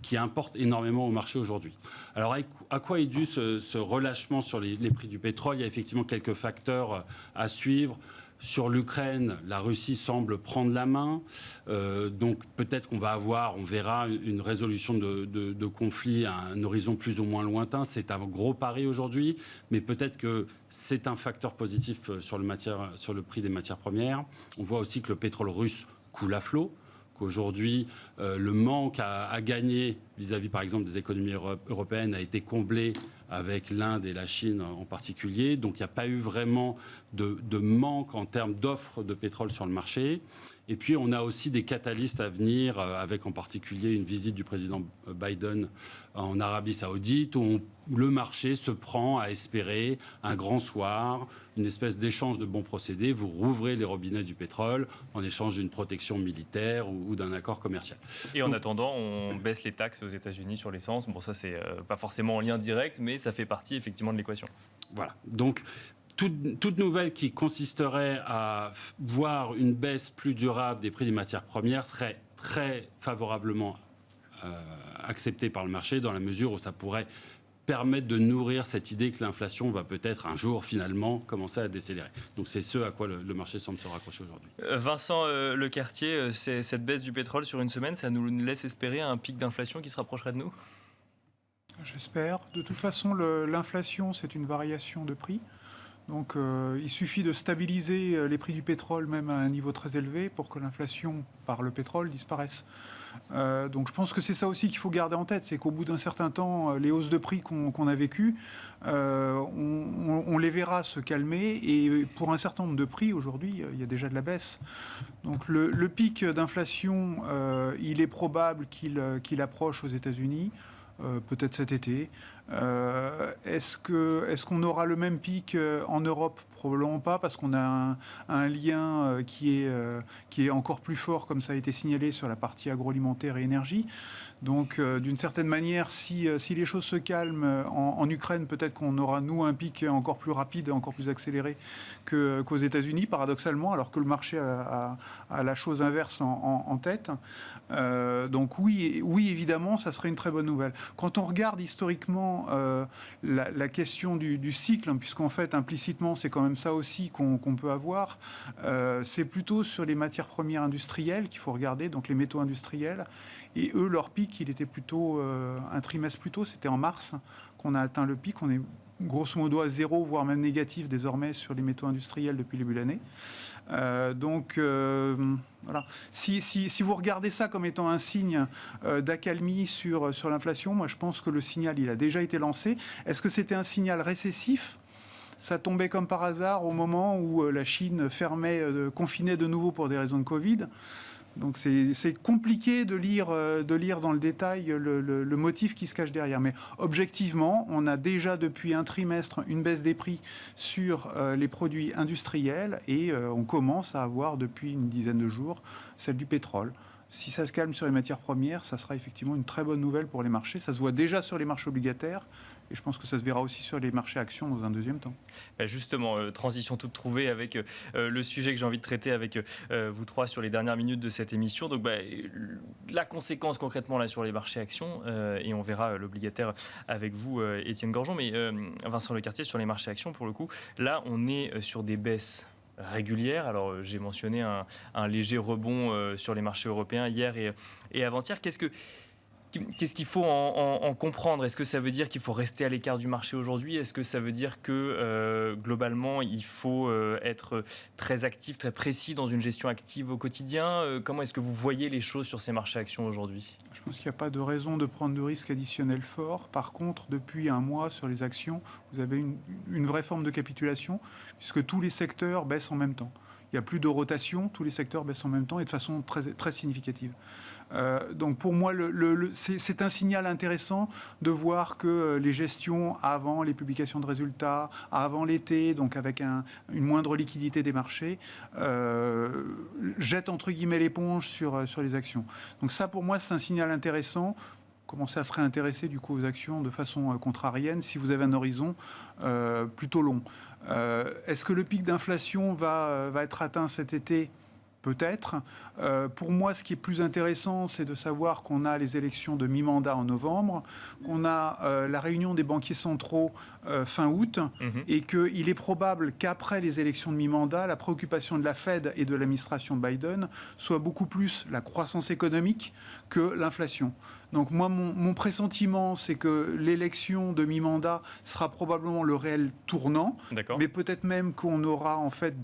qui importe énormément au marché aujourd'hui. Alors, à quoi est dû ce relâchement sur les prix du pétrole ? Il y a effectivement quelques facteurs à suivre. Sur l'Ukraine, la Russie semble prendre la main. Donc peut-être qu'on va on verra une résolution de conflit à un horizon plus ou moins lointain. C'est un gros pari aujourd'hui, mais peut-être que c'est un facteur positif sur le prix des matières premières. On voit aussi que le pétrole russe coule à flot. Qu'aujourd'hui, le manque à gagner vis-à-vis, par exemple, des économies européennes a été comblé avec l'Inde et la Chine en particulier. Donc, il n'y a pas eu vraiment de manque en termes d'offres de pétrole sur le marché. Et puis, on a aussi des catalystes à venir, avec en particulier une visite du président Biden en Arabie Saoudite, où le marché se prend à espérer un grand soir, une espèce d'échange de bons procédés. Vous rouvrez les robinets du pétrole en échange d'une protection militaire ou d'un accord commercial. Et en attendant, on baisse les taxes aux États-Unis sur l'essence. Bon, ça, c'est pas forcément en lien direct, mais ça fait partie effectivement de l'équation. Voilà. Donc, toute nouvelle qui consisterait à voir une baisse plus durable des prix des matières premières serait très favorablement acceptée par le marché, dans la mesure où ça pourrait permettre de nourrir cette idée que l'inflation va peut-être un jour finalement commencer à décélérer. Donc c'est ce à quoi le marché semble se raccrocher aujourd'hui. Vincent Lecartier, cette baisse du pétrole sur une semaine, ça nous laisse espérer un pic d'inflation qui se rapprocherait de nous ? J'espère. De toute façon, l'inflation, c'est une variation de prix. Donc il suffit de stabiliser les prix du pétrole même à un niveau très élevé pour que l'inflation par le pétrole disparaisse. Donc je pense que c'est ça aussi qu'il faut garder en tête, c'est qu'au bout d'un certain temps, les hausses de prix qu'on a vécues, on les verra se calmer. Et pour un certain nombre de prix, aujourd'hui, il y a déjà de la baisse. Donc le pic d'inflation, il est probable qu'il approche aux États-Unis. Peut-être cet été. Est-ce qu'on aura le même pic en Europe ? Probablement pas, parce qu'on a un lien qui est encore plus fort, comme ça a été signalé, sur la partie agroalimentaire et énergie. Donc, d'une certaine manière, si les choses se calment en Ukraine, peut-être qu'on aura, nous, un pic encore plus rapide, encore plus accéléré qu'aux États-Unis, paradoxalement, alors que le marché a la chose inverse en tête. Donc oui, évidemment, ça serait une très bonne nouvelle. Quand on regarde historiquement la question du cycle, puisqu'en fait, implicitement, c'est quand même ça aussi qu'on peut avoir, c'est plutôt sur les matières premières industrielles qu'il faut regarder, donc les métaux industriels. Et eux, leur pic, il était plutôt un trimestre plus tôt, c'était en mars qu'on a atteint le pic. On est grosso modo à 0, voire même négatif désormais sur les métaux industriels depuis le début de l'année. Voilà. Si vous regardez ça comme étant un signe d'accalmie sur l'inflation, moi je pense que le signal il a déjà été lancé. Est-ce que c'était un signal récessif ? Ça tombait comme par hasard au moment où la Chine confinait de nouveau pour des raisons de Covid. Donc c'est compliqué de lire dans le détail le motif qui se cache derrière. Mais objectivement, on a déjà depuis un trimestre une baisse des prix sur les produits industriels et on commence à avoir depuis une dizaine de jours celle du pétrole. Si ça se calme sur les matières premières, ça sera effectivement une très bonne nouvelle pour les marchés. Ça se voit déjà sur les marchés obligataires. Et je pense que ça se verra aussi sur les marchés actions dans un deuxième temps. Justement, transition toute trouvée avec le sujet que j'ai envie de traiter avec vous trois sur les dernières minutes de cette émission. Donc, la conséquence concrètement là sur les marchés actions, et on verra l'obligataire avec vous, Étienne Gorgeon, mais Vincent Lecartier, sur les marchés actions, pour le coup, là, on est sur des baisses régulières. Alors, j'ai mentionné un léger rebond sur les marchés européens hier et avant-hier. Qu'est-ce qu'il faut en comprendre ? Est-ce que ça veut dire qu'il faut rester à l'écart du marché aujourd'hui ? Est-ce que ça veut dire que globalement, il faut être très actif, très précis dans une gestion active au quotidien ? Comment est-ce que vous voyez les choses sur ces marchés actions aujourd'hui ? Je pense qu'il n'y a pas de raison de prendre de risques additionnels forts. Par contre, depuis un mois sur les actions, vous avez une vraie forme de capitulation puisque tous les secteurs baissent en même temps. Il n'y a plus de rotation, tous les secteurs baissent en même temps et de façon très, très significative. Donc pour moi, c'est un signal intéressant de voir que les gestions avant les publications de résultats, avant l'été, donc avec une moindre liquidité des marchés, jettent entre guillemets l'éponge sur les actions. Donc ça, pour moi, c'est un signal intéressant. Commencer à se réintéresser du coup aux actions de façon contrarienne si vous avez un horizon plutôt long. Est-ce que le pic d'inflation va être atteint cet été ? Peut-être. Pour moi, ce qui est plus intéressant, c'est de savoir qu'on a les élections de mi-mandat en novembre, qu'on a la réunion des banquiers centraux fin août, et qu'il est probable qu'après les élections de mi-mandat, la préoccupation de la Fed et de l'administration Biden soit beaucoup plus la croissance économique que l'inflation. Donc moi, mon pressentiment, c'est que l'élection de mi-mandat sera probablement le réel tournant, mais peut-être même qu'on aura en fait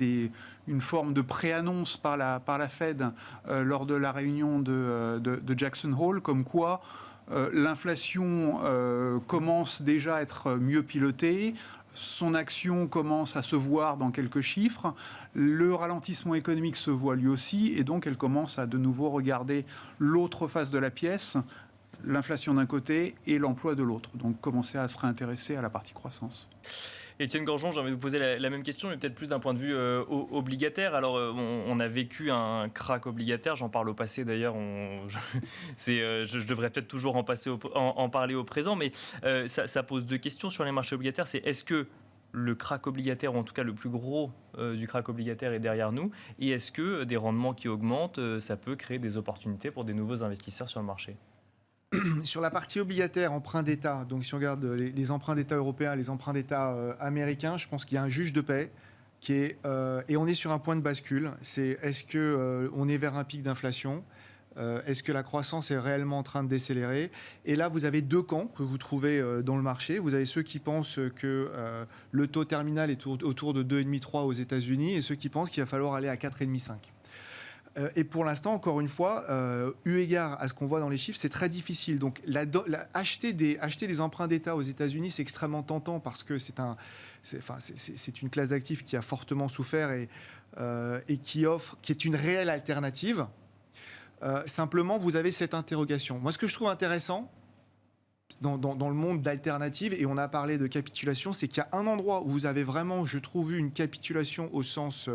une forme de pré-annonce par la Fed lors de la réunion de Jackson Hole, comme quoi l'inflation commence déjà à être mieux pilotée. Son action commence à se voir dans quelques chiffres. Le ralentissement économique se voit lui aussi, et donc elle commence à de nouveau regarder l'autre face de la pièce, l'inflation d'un côté et l'emploi de l'autre. Donc commencer à se réintéresser à la partie croissance. Étienne Gorgeon, j'ai envie de vous poser la même question, mais peut-être plus d'un point de vue obligataire. Alors, on a vécu un krach obligataire, j'en parle au passé d'ailleurs, je devrais peut-être toujours en parler au présent, mais ça pose deux questions sur les marchés obligataires. C'est est-ce que le krach obligataire, ou en tout cas le plus gros du krach obligataire est derrière nous, et est-ce que des rendements qui augmentent, ça peut créer des opportunités pour des nouveaux investisseurs sur le marché ? Sur la partie obligataire, emprunt d'État, donc si on regarde les emprunts d'État européens, les emprunts d'État américains, je pense qu'il y a un juge de paix et on est sur un point de bascule. C'est est-ce qu'on est vers un pic d'inflation ? Est-ce que la croissance est réellement en train de décélérer ? Et là, vous avez deux camps que vous trouvez dans le marché. Vous avez ceux qui pensent que le taux terminal est autour de 2,5-3 aux États-Unis et ceux qui pensent qu'il va falloir aller à 4,5-5. Et pour l'instant, encore une fois, eu égard à ce qu'on voit dans les chiffres, c'est très difficile. Donc, acheter des emprunts d'État aux États-Unis, c'est extrêmement tentant parce que c'est une classe d'actifs qui a fortement souffert et qui est une réelle alternative. Simplement, vous avez cette interrogation. Moi, ce que je trouve intéressant dans le monde d'alternatives, et on a parlé de capitulation, c'est qu'il y a un endroit où vous avez vraiment, je trouve, une capitulation au sens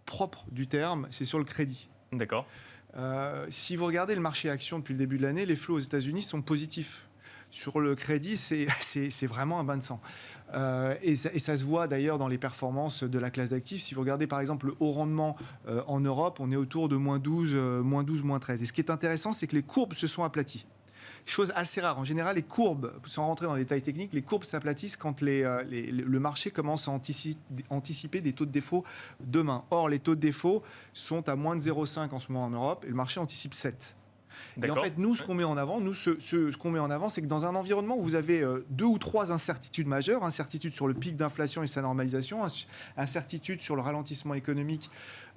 propre du terme, c'est sur le crédit. D'accord. Si vous regardez le marché actions depuis le début de l'année, les flots aux États-Unis sont positifs. Sur le crédit, c'est vraiment un bain de sang. Et ça se voit d'ailleurs dans les performances de la classe d'actifs. Si vous regardez par exemple le haut rendement en Europe, on est autour de moins 12, moins 13. Et ce qui est intéressant, c'est que les courbes se sont aplaties. Chose assez rare. En général, les courbes, sans rentrer dans les détails techniques, les courbes s'aplatissent quand le marché commence à anticiper des taux de défaut demain. Or, les taux de défaut sont à moins de 0,5 en ce moment en Europe et le marché anticipe 7. Et en fait, nous, ce qu'on met en avant, c'est que dans un environnement où vous avez 2 ou 3 incertitudes majeures, incertitude sur le pic d'inflation et sa normalisation, incertitude sur le ralentissement économique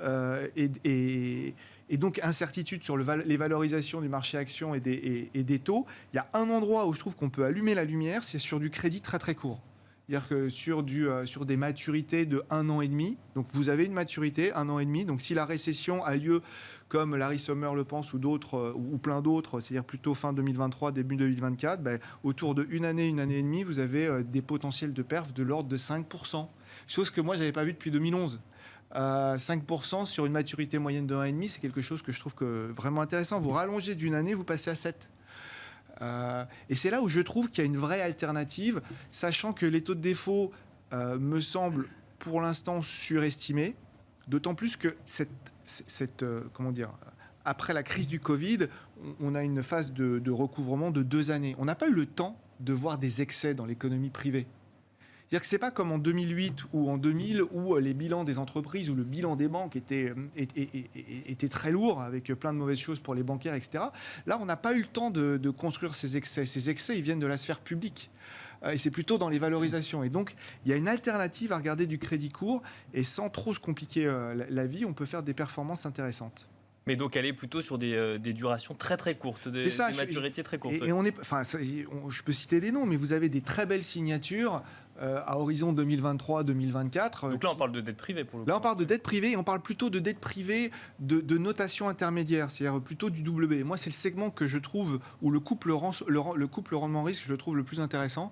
et donc incertitude sur les valorisations du marché actions et des taux, il y a un endroit où je trouve qu'on peut allumer la lumière, c'est sur du crédit très très court. Il C'est-à-dire que sur des maturités de 1 an et demi, donc vous avez une maturité, 1 an et demi, donc si la récession a lieu comme Larry Summers le pense ou d'autres, ou plein d'autres, c'est-à-dire plutôt fin 2023, début 2024, autour de une année et demie, vous avez des potentiels de perf de l'ordre de 5%. Chose que moi, je n'avais pas vue depuis 2011. 5% sur une maturité moyenne de 1,5, c'est quelque chose que je trouve vraiment intéressant. Vous rallongez d'une année, vous passez à 7. Et c'est là où je trouve qu'il y a une vraie alternative, sachant que les taux de défaut me semblent pour l'instant surestimés, d'autant plus que après la crise du Covid, on a une phase de recouvrement de 2 années. On n'a pas eu le temps de voir des excès dans l'économie privée. C'est-à-dire que ce n'est pas comme en 2008 ou en 2000 où les bilans des entreprises ou le bilan des banques était très lourd avec plein de mauvaises choses pour les bancaires, etc. Là, on n'a pas eu le temps de construire ces excès. Ces excès, ils viennent de la sphère publique. Et c'est plutôt dans les valorisations. Et donc, il y a une alternative à regarder du crédit court. Et sans trop se compliquer la vie, on peut faire des performances intéressantes. Mais donc, elle est plutôt sur des durations très très courtes, des maturités très courtes. Et je peux citer des noms, mais vous avez des très belles signatures à horizon 2023-2024. Donc là, on parle de dette privée pour le coup. Là, on parle de dette privée et on parle plutôt de dette privée de notation intermédiaire, c'est-à-dire plutôt du WB. Moi, c'est le segment que je trouve où le couple rendement-risque, je trouve le plus intéressant.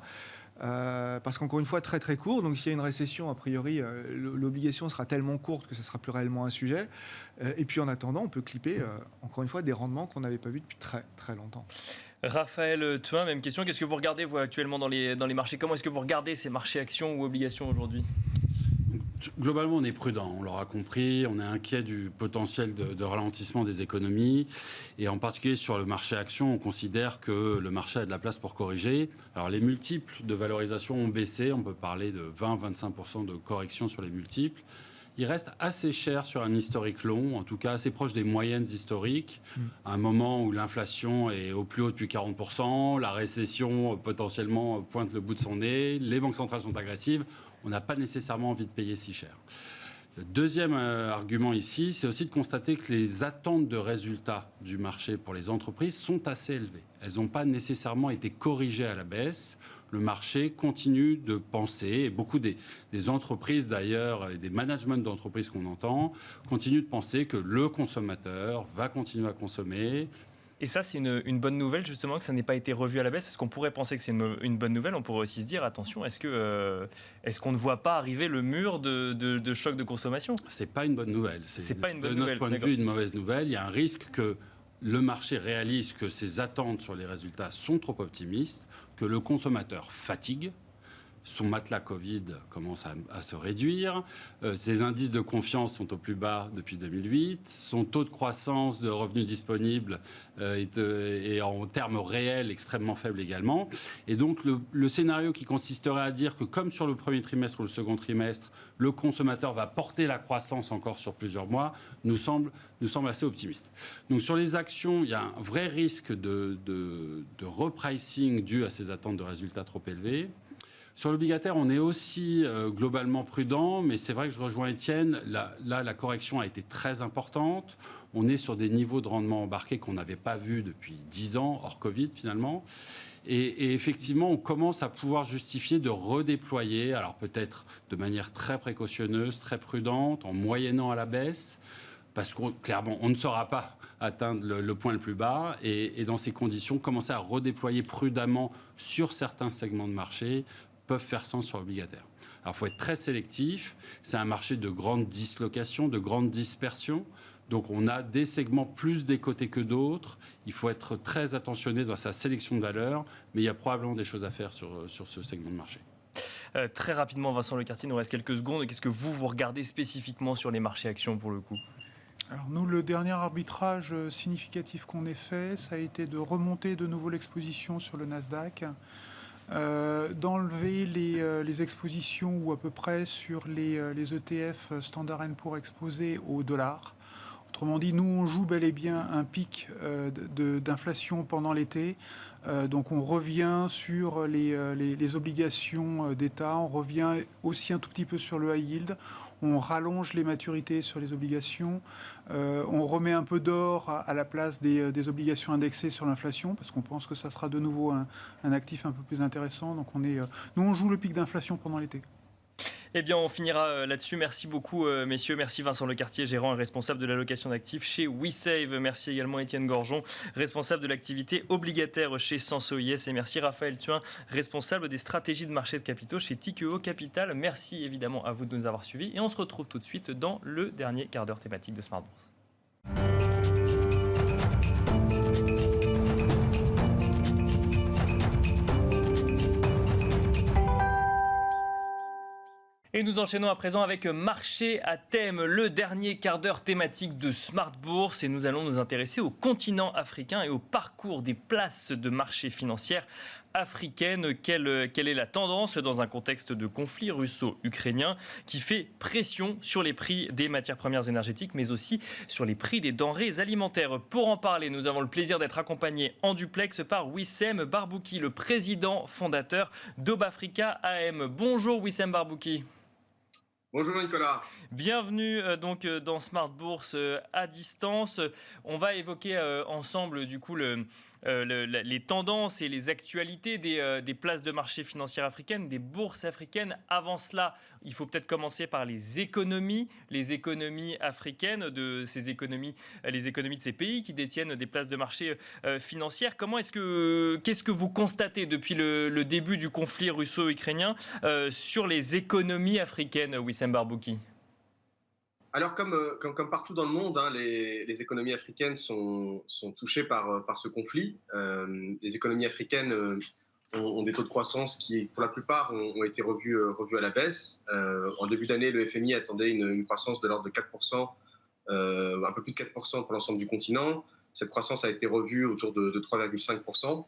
Parce qu'encore une fois, très très court. Donc s'il y a une récession, a priori, l'obligation sera tellement courte que ce sera plus réellement un sujet. Et puis en attendant, on peut clipper, encore une fois, des rendements qu'on n'avait pas vus depuis très très longtemps. Raphaël Thuin, même question. Qu'est-ce que vous regardez, vous, actuellement dans les marchés? Comment est-ce que vous regardez ces marchés actions ou obligations aujourd'hui? Globalement, on est prudent, on l'aura compris, on est inquiet du potentiel de ralentissement des économies et en particulier sur le marché action, on considère que le marché a de la place pour corriger. Alors les multiples de valorisation ont baissé, on peut parler de 20-25% de correction sur les multiples. Il reste assez cher sur un historique long, en tout cas assez proche des moyennes historiques, à un moment où l'inflation est au plus haut depuis 40%, la récession potentiellement pointe le bout de son nez, les banques centrales sont agressives. On n'a pas nécessairement envie de payer si cher. Le deuxième argument ici, c'est aussi de constater que les attentes de résultats du marché pour les entreprises sont assez élevées. Elles n'ont pas nécessairement été corrigées à la baisse. Le marché continue de penser, et beaucoup des entreprises d'ailleurs, et des managements d'entreprises qu'on entend, continuent de penser que le consommateur va continuer à consommer. Et ça, c'est une bonne nouvelle, justement, que ça n'ait pas été revu à la baisse. Est-ce qu'on pourrait penser que c'est une bonne nouvelle? On pourrait aussi se dire, attention, est-ce qu'on ne voit pas arriver le mur de choc de consommation? C'est pas une bonne nouvelle. C'est pas une bonne de nouvelle. notre point de vue, une mauvaise nouvelle. Il y a un risque que le marché réalise que ses attentes sur les résultats sont trop optimistes, que le consommateur fatigue. Son matelas Covid commence à se réduire. Ses indices de confiance sont au plus bas depuis 2008. Son taux de croissance de revenus disponibles est en termes réels extrêmement faible également. Et donc le scénario qui consisterait à dire que comme sur le premier trimestre ou le second trimestre, le consommateur va porter la croissance encore sur plusieurs mois, nous semble assez optimiste. Donc sur les actions, il y a un vrai risque de repricing dû à ces attentes de résultats trop élevées. Sur l'obligataire, on est aussi globalement prudent, mais c'est vrai que je rejoins Étienne. Là, la correction a été très importante. On est sur des niveaux de rendement embarqués qu'on n'avait pas vus depuis 10 ans, hors Covid finalement. Et effectivement, on commence à pouvoir justifier de redéployer, alors peut-être de manière très précautionneuse, très prudente, en moyennant à la baisse, parce que clairement, on ne saura pas atteindre le point le plus bas. Et dans ces conditions, commencer à redéployer prudemment sur certains segments de marché peuvent faire sens sur l'obligataire. Alors, il faut être très sélectif. C'est un marché de grande dislocation, de grande dispersion. Donc, on a des segments plus décotés que d'autres. Il faut être très attentionné dans sa sélection de valeurs, mais il y a probablement des choses à faire sur ce segment de marché. Très rapidement, Vincent Lecartier, il nous reste quelques secondes. Qu'est-ce que vous regardez spécifiquement sur les marchés actions pour le coup? Alors nous, le dernier arbitrage significatif qu'on ait fait, ça a été de remonter de nouveau l'exposition sur le Nasdaq, d'enlever les expositions ou à peu près sur les ETF Standard & Poor's exposés au dollar. Autrement dit, nous, on joue bel et bien un pic d'inflation pendant l'été. Donc on revient sur les obligations d'État, on revient aussi un tout petit peu sur le high yield, on rallonge les maturités sur les obligations, on remet un peu d'or à la place des obligations indexées sur l'inflation, parce qu'on pense que ça sera de nouveau un actif un peu plus intéressant. Donc nous, on joue le pic d'inflation pendant l'été. Eh bien, on finira là-dessus. Merci beaucoup, messieurs. Merci Vincent Lecartier, gérant et responsable de l'allocation d'actifs chez WeSave. Merci également Étienne Gorgeon, responsable de l'activité obligataire chez Senso-IS. Et merci Raphaël Thuin, responsable des stratégies de marché de capitaux chez Tikeo Capital. Merci évidemment à vous de nous avoir suivis. Et on se retrouve tout de suite dans le dernier quart d'heure thématique de Smart Bourse. Et nous enchaînons à présent avec Marché à thème, le dernier quart d'heure thématique de Smart Bourse. Et nous allons nous intéresser au continent africain et au parcours des places de marché financières africaines. Quelle est la tendance dans un contexte de conflit russo-ukrainien qui fait pression sur les prix des matières premières énergétiques, mais aussi sur les prix des denrées alimentaires. Pour en parler, nous avons le plaisir d'être accompagnés en duplex par Wissem Barbouki, le président fondateur d'Obafrica AM. Bonjour Wissem Barbouki. Bonjour Nicolas. Bienvenue donc dans Smart Bourse à distance. On va évoquer ensemble du coup les tendances et les actualités des places de marché financières africaines, des bourses africaines. Avant cela, il faut peut-être commencer par les économies africaines, les économies de ces pays qui détiennent des places de marché financières. Qu'est-ce que vous constatez depuis le début du conflit russo-ukrainien sur les économies africaines, Wissem Barbouki? Alors comme partout dans le monde, les économies africaines sont touchées par ce conflit. Les économies africaines ont des taux de croissance qui, pour la plupart, ont été revus à la baisse. En début d'année, le FMI attendait une croissance de l'ordre de 4%, un peu plus de 4% pour l'ensemble du continent. Cette croissance a été revue autour de 3,5%.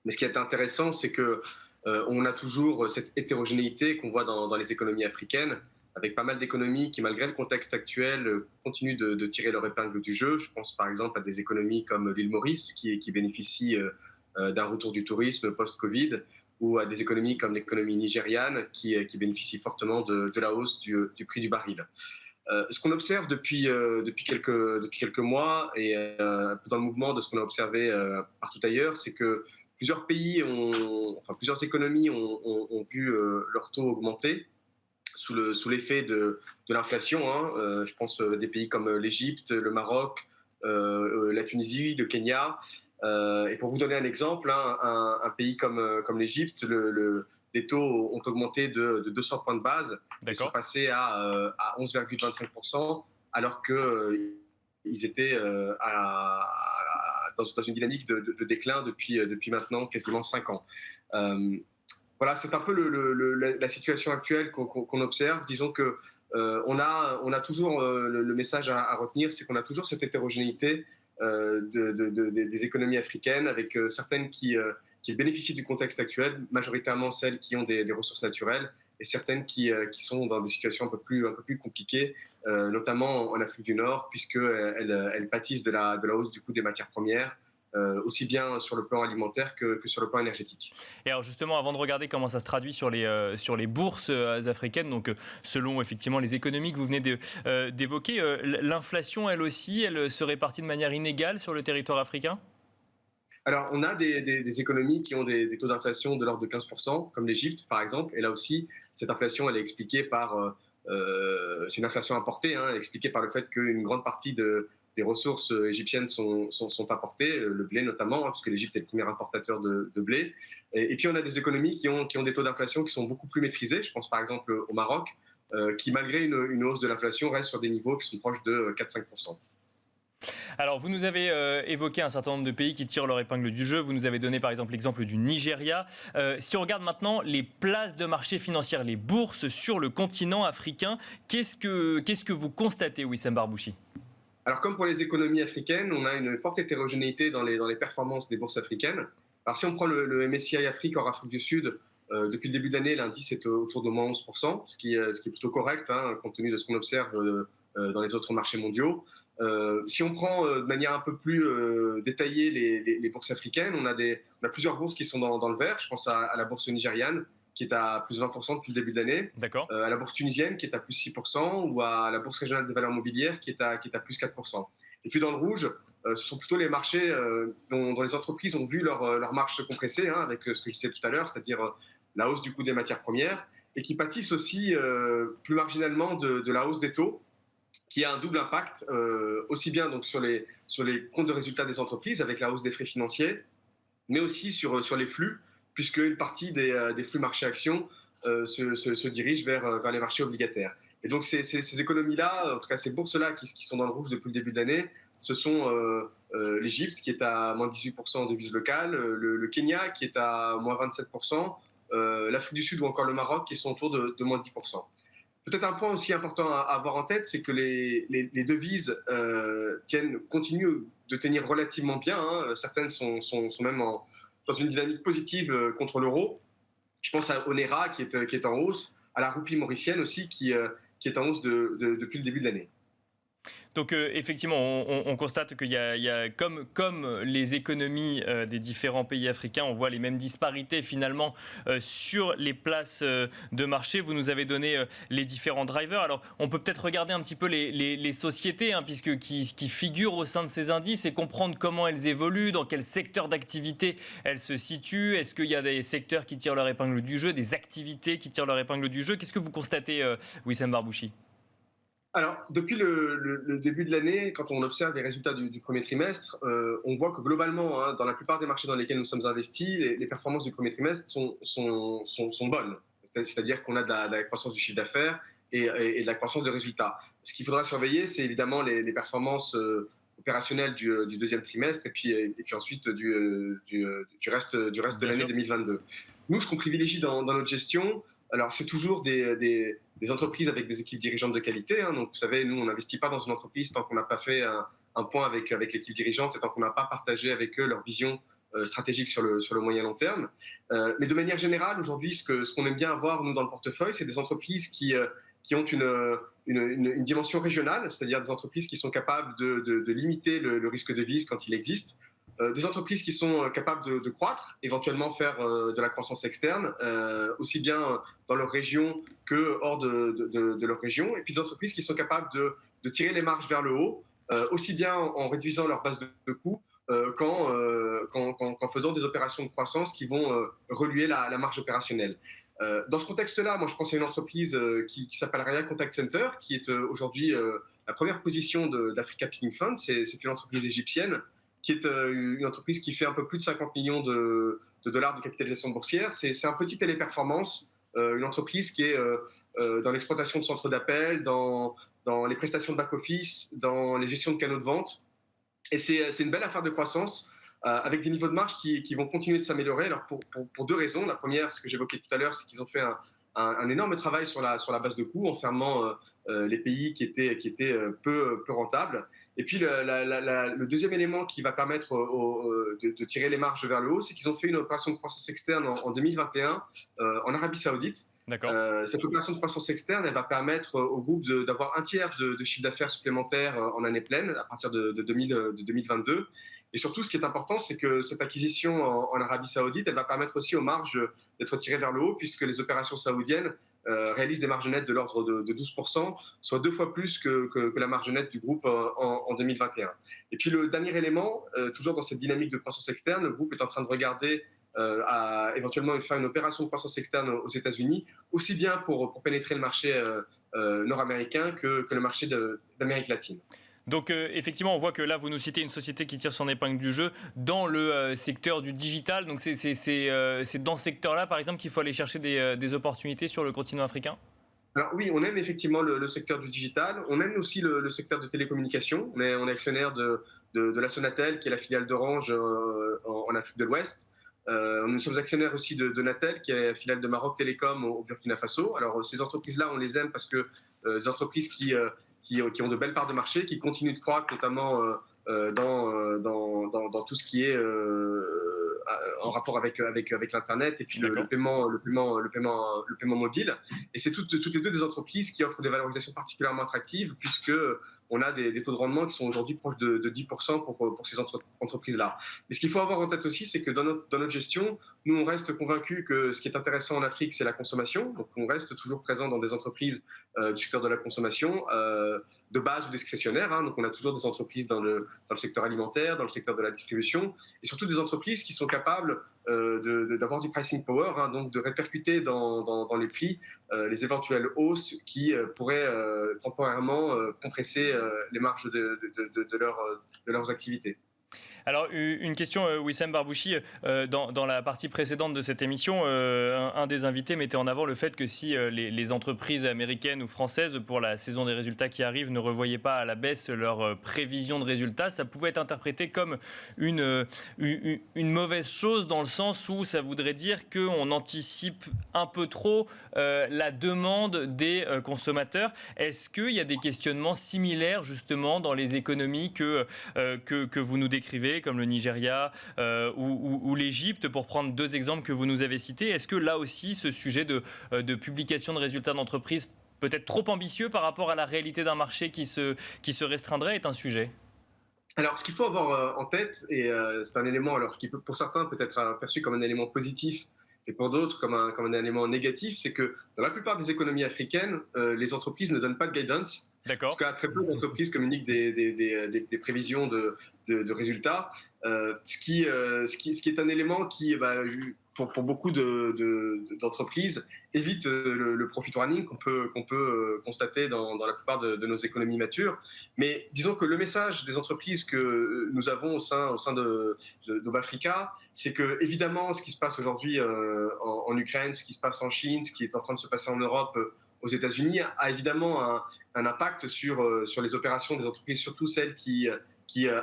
Mais ce qui est intéressant, c'est qu'on a toujours cette hétérogénéité qu'on voit dans les économies africaines, avec pas mal d'économies qui, malgré le contexte actuel, continuent de tirer leur épingle du jeu. Je pense par exemple à des économies comme l'île Maurice, qui bénéficient d'un retour du tourisme post-Covid, ou à des économies comme l'économie nigériane, qui bénéficient fortement de la hausse du prix du baril. Ce qu'on observe depuis quelques mois, et un peu dans le mouvement de ce qu'on a observé partout ailleurs, c'est que plusieurs économies ont vu leur taux augmenter sous l'effet de l'inflation. Je pense à des pays comme l'Égypte, le Maroc, la Tunisie, le Kenya. Et pour vous donner un exemple, un pays comme l'Égypte, les taux ont augmenté de 200 points de base. Ils sont passés à 11,25%, alors qu'ils étaient dans une dynamique de déclin depuis maintenant quasiment 5 ans. Voilà, c'est un peu la situation actuelle qu'on observe. Disons que on a toujours le message à retenir, c'est qu'on a toujours cette hétérogénéité des économies africaines, avec certaines qui bénéficient du contexte actuel, majoritairement celles qui ont des ressources naturelles, et certaines qui sont dans des situations un peu plus compliquées, notamment en Afrique du Nord, puisqu'elles pâtissent de la hausse du coût des matières premières, aussi bien sur le plan alimentaire que sur le plan énergétique. Et alors justement, avant de regarder comment ça se traduit sur les bourses africaines, donc selon effectivement les économies que vous venez d'évoquer, l'inflation, elle aussi, elle se répartit de manière inégale sur le territoire africain? Alors, on a des économies qui ont des taux d'inflation de l'ordre de 15%, comme l'Égypte par exemple, et là aussi, cette inflation, elle est expliquée par... c'est une inflation importée, elle est expliquée par le fait qu'une grande partie des ressources égyptiennes sont importées, le blé notamment, puisque l'Égypte est le premier importateur de blé. Et puis on a des économies qui ont des taux d'inflation qui sont beaucoup plus maîtrisés. Je pense par exemple au Maroc, qui malgré une hausse de l'inflation reste sur des niveaux qui sont proches de 4-5%. Alors, vous nous avez évoqué un certain nombre de pays qui tirent leur épingle du jeu. Vous nous avez donné par exemple l'exemple du Nigeria. Si on regarde maintenant les places de marché financières, les bourses sur le continent africain, qu'est-ce que vous constatez, Wissem Barbouchi? Alors, comme pour les économies africaines, on a une forte hétérogénéité dans les performances des bourses africaines. Alors, si on prend le MSCI Afrique hors Afrique du Sud, depuis le début d'année, l'indice est autour de moins 11%, ce qui est plutôt correct, compte tenu de ce qu'on observe dans les autres marchés mondiaux. Si on prend de manière un peu plus détaillée les bourses africaines, on a plusieurs bourses qui sont dans le vert. Je pense à la bourse nigériane, qui est à plus 20% depuis le début de l'année, D'accord. à la bourse tunisienne, qui est à plus 6%, ou à la bourse régionale des valeurs mobilières, qui est à plus 4%. Et puis dans le rouge, ce sont plutôt les marchés dont les entreprises ont vu leur marge se compresser, avec ce que je disais tout à l'heure, c'est-à-dire la hausse du coût des matières premières, et qui pâtissent aussi plus marginalement de la hausse des taux, qui a un double impact, aussi bien donc sur les comptes de résultats des entreprises, avec la hausse des frais financiers, mais aussi sur les flux, puisque une partie des flux marché actions se dirige vers les marchés obligataires. Et donc ces économies-là, en tout cas ces bourses-là qui sont dans le rouge depuis le début de l'année, ce sont l'Égypte qui est à moins 18% en devise locale, le Kenya qui est à moins 27%, l'Afrique du Sud ou encore le Maroc qui sont autour de moins 10%. Peut-être un point aussi important à avoir en tête, c'est que les devises continuent de tenir relativement bien. Certaines sont même dans une dynamique positive contre l'euro. Je pense au Naira qui est en hausse, à la roupie mauricienne aussi qui est en hausse depuis le début de l'année. Donc effectivement, on constate qu'il y a comme les économies des différents pays africains, on voit les mêmes disparités finalement sur les places de marché. Vous nous avez donné les différents drivers. Alors on peut peut-être regarder un petit peu les sociétés puisque qui figurent au sein de ces indices et comprendre comment elles évoluent, dans quel secteur d'activité elles se situent. Est-ce qu'il y a des secteurs qui tirent leur épingle du jeu, des activités qui tirent leur épingle du jeu? Qu'est-ce que vous constatez, Wissem Barbouchi? Alors, depuis le début de l'année, quand on observe les résultats du premier trimestre, on voit que globalement, dans la plupart des marchés dans lesquels nous sommes investis, les performances du premier trimestre sont bonnes. C'est-à-dire qu'on a de la croissance du chiffre d'affaires et de la croissance de résultats. Ce qu'il faudra surveiller, c'est évidemment les performances opérationnelles du deuxième trimestre et puis ensuite du reste de l'année 2022. Nous, ce qu'on privilégie dans notre gestion, alors c'est toujours des entreprises avec des équipes dirigeantes de qualité. Donc, vous savez, nous, on n'investit pas dans une entreprise tant qu'on n'a pas fait un point avec l'équipe dirigeante et tant qu'on n'a pas partagé avec eux leur vision stratégique sur le moyen long terme. Mais de manière générale, aujourd'hui, ce qu'on aime bien avoir, nous, dans le portefeuille, c'est des entreprises qui ont une dimension régionale, c'est-à-dire des entreprises qui sont capables de limiter le risque de devise quand il existe. Des entreprises qui sont capables de croître, éventuellement faire de la croissance externe, aussi bien dans leur région que hors de leur région, et puis des entreprises qui sont capables de tirer les marges vers le haut, aussi bien en réduisant leur base de coûts qu'en faisant des opérations de croissance qui vont reluer la marge opérationnelle. Dans ce contexte-là, moi je pense à une entreprise qui s'appelle Raya Contact Center, qui est aujourd'hui la première position d'Africa Picking Fund. C'est une entreprise égyptienne qui est une entreprise qui fait un peu plus de 50 millions de dollars de capitalisation boursière. C'est un petit téléperformance, une entreprise qui est dans l'exploitation de centres d'appel, dans les prestations de back-office, dans les gestions de canaux de vente. Et c'est une belle affaire de croissance avec des niveaux de marge qui vont continuer de s'améliorer. Alors pour deux raisons. La première, ce que j'évoquais tout à l'heure, c'est qu'ils ont fait un énorme travail sur la base de coûts en fermant les pays qui étaient peu rentables. Et puis le deuxième élément qui va permettre de tirer les marges vers le haut, c'est qu'ils ont fait une opération de croissance externe en 2021 en Arabie Saoudite. D'accord. Cette opération de croissance externe, elle va permettre au groupe d'avoir un tiers de chiffre d'affaires supplémentaire en année pleine à partir de 2022. Et surtout, ce qui est important, c'est que cette acquisition en Arabie Saoudite, elle va permettre aussi aux marges d'être tirées vers le haut, puisque les opérations saoudiennes réalisent des marges nettes de l'ordre de 12%, soit 2 fois plus que la marge nette du groupe en 2021. Et puis le dernier élément, toujours dans cette dynamique de croissance externe, le groupe est en train de regarder à éventuellement faire une opération de croissance externe aux États-Unis, aussi bien pour pénétrer le marché nord-américain que le marché d'Amérique latine. Donc effectivement, on voit que là, vous nous citez une société qui tire son épingle du jeu dans le secteur du digital. Donc c'est dans ce secteur-là, par exemple, qu'il faut aller chercher des opportunités sur le continent africain? Alors oui, on aime effectivement le secteur du digital. On aime aussi le secteur de télécommunications. On est actionnaire de la Sonatel, qui est la filiale d'Orange en Afrique de l'Ouest. Nous sommes actionnaires aussi de Natel, qui est la filiale de Maroc Télécom au Burkina Faso. Alors ces entreprises-là, on les aime parce que des entreprises qui ont de belles parts de marché, qui continuent de croître, notamment dans tout ce qui est en rapport avec l'internet et puis le paiement mobile. Et c'est toutes les deux des entreprises qui offrent des valorisations particulièrement attractives, puisque on a des taux de rendement qui sont aujourd'hui proches de 10% pour ces entreprises-là. Mais ce qu'il faut avoir en tête aussi, c'est que dans notre gestion, nous, on reste convaincus que ce qui est intéressant en Afrique, c'est la consommation. Donc, on reste toujours présent dans des entreprises du secteur de la consommation, de base ou discrétionnaire. Donc, on a toujours des entreprises dans le secteur alimentaire, dans le secteur de la distribution, et surtout des entreprises qui sont capables d'avoir du pricing power, donc de répercuter dans les prix les éventuelles hausses qui pourraient temporairement compresser les marges de leurs activités. Alors, une question, Wissem Barbouchi. Dans la partie précédente de cette émission, un des invités mettait en avant le fait que si les entreprises américaines ou françaises, pour la saison des résultats qui arrive, ne revoyaient pas à la baisse leurs prévisions de résultats, ça pouvait être interprété comme une mauvaise chose, dans le sens où ça voudrait dire qu'on anticipe un peu trop la demande des consommateurs. Est-ce qu'il y a des questionnements similaires, justement, dans les économies que vous nous décrivez, comme le Nigeria ou l'Égypte, pour prendre deux exemples que vous nous avez cités? Est-ce que là aussi, ce sujet de publication de résultats d'entreprise peut-être trop ambitieux par rapport à la réalité d'un marché qui se restreindrait est un sujet? Alors, ce qu'il faut avoir en tête, et c'est un élément alors, qui pour certains peut être perçu comme un élément positif, et pour d'autres comme un élément négatif, c'est que dans la plupart des économies africaines, les entreprises ne donnent pas de guidance. D'accord. En tout cas, très peu d'entreprises communiquent des prévisions de résultats, ce qui est un élément qui, pour beaucoup d'entreprises, évite le profit warning qu'on peut constater dans la plupart de nos économies matures. Mais disons que le message des entreprises que nous avons au sein d'Obafrica, c'est que évidemment ce qui se passe aujourd'hui en Ukraine, ce qui se passe en Chine, ce qui est en train de se passer en Europe, aux États-Unis, a évidemment un impact sur les opérations des entreprises, surtout celles qui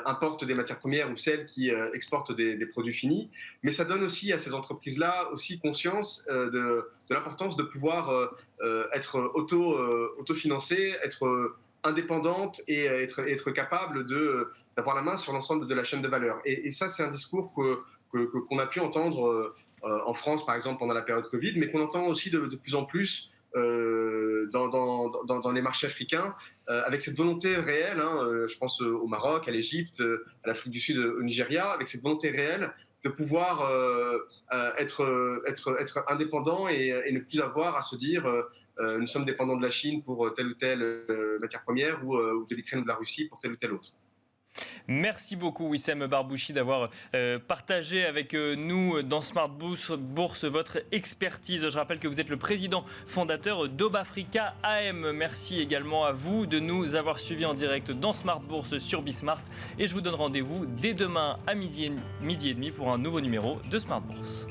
importent des matières premières ou celles qui exportent des produits finis. Mais ça donne aussi à ces entreprises-là aussi conscience de l'importance de pouvoir être autofinancées, être indépendantes et être capables d'avoir la main sur l'ensemble de la chaîne de valeur. Et ça, c'est un discours qu'on a pu entendre en France, par exemple, pendant la période Covid, mais qu'on entend aussi de plus en plus dans les marchés africains, avec cette volonté réelle, je pense au Maroc, à l'Égypte, à l'Afrique du Sud, au Nigeria, avec cette volonté réelle de pouvoir être indépendant et ne plus avoir à se dire nous sommes dépendants de la Chine pour telle ou telle matière première ou de l'Ukraine ou de la Russie pour telle ou telle autre. Merci beaucoup Wissem Barbouchi d'avoir partagé avec nous dans Smart Bourse votre expertise. Je rappelle que vous êtes le président fondateur d'Obafrica AM. Merci également à vous de nous avoir suivis en direct dans Smart Bourse sur Bismart. Et je vous donne rendez-vous dès demain à midi et demi pour un nouveau numéro de Smart Bourse.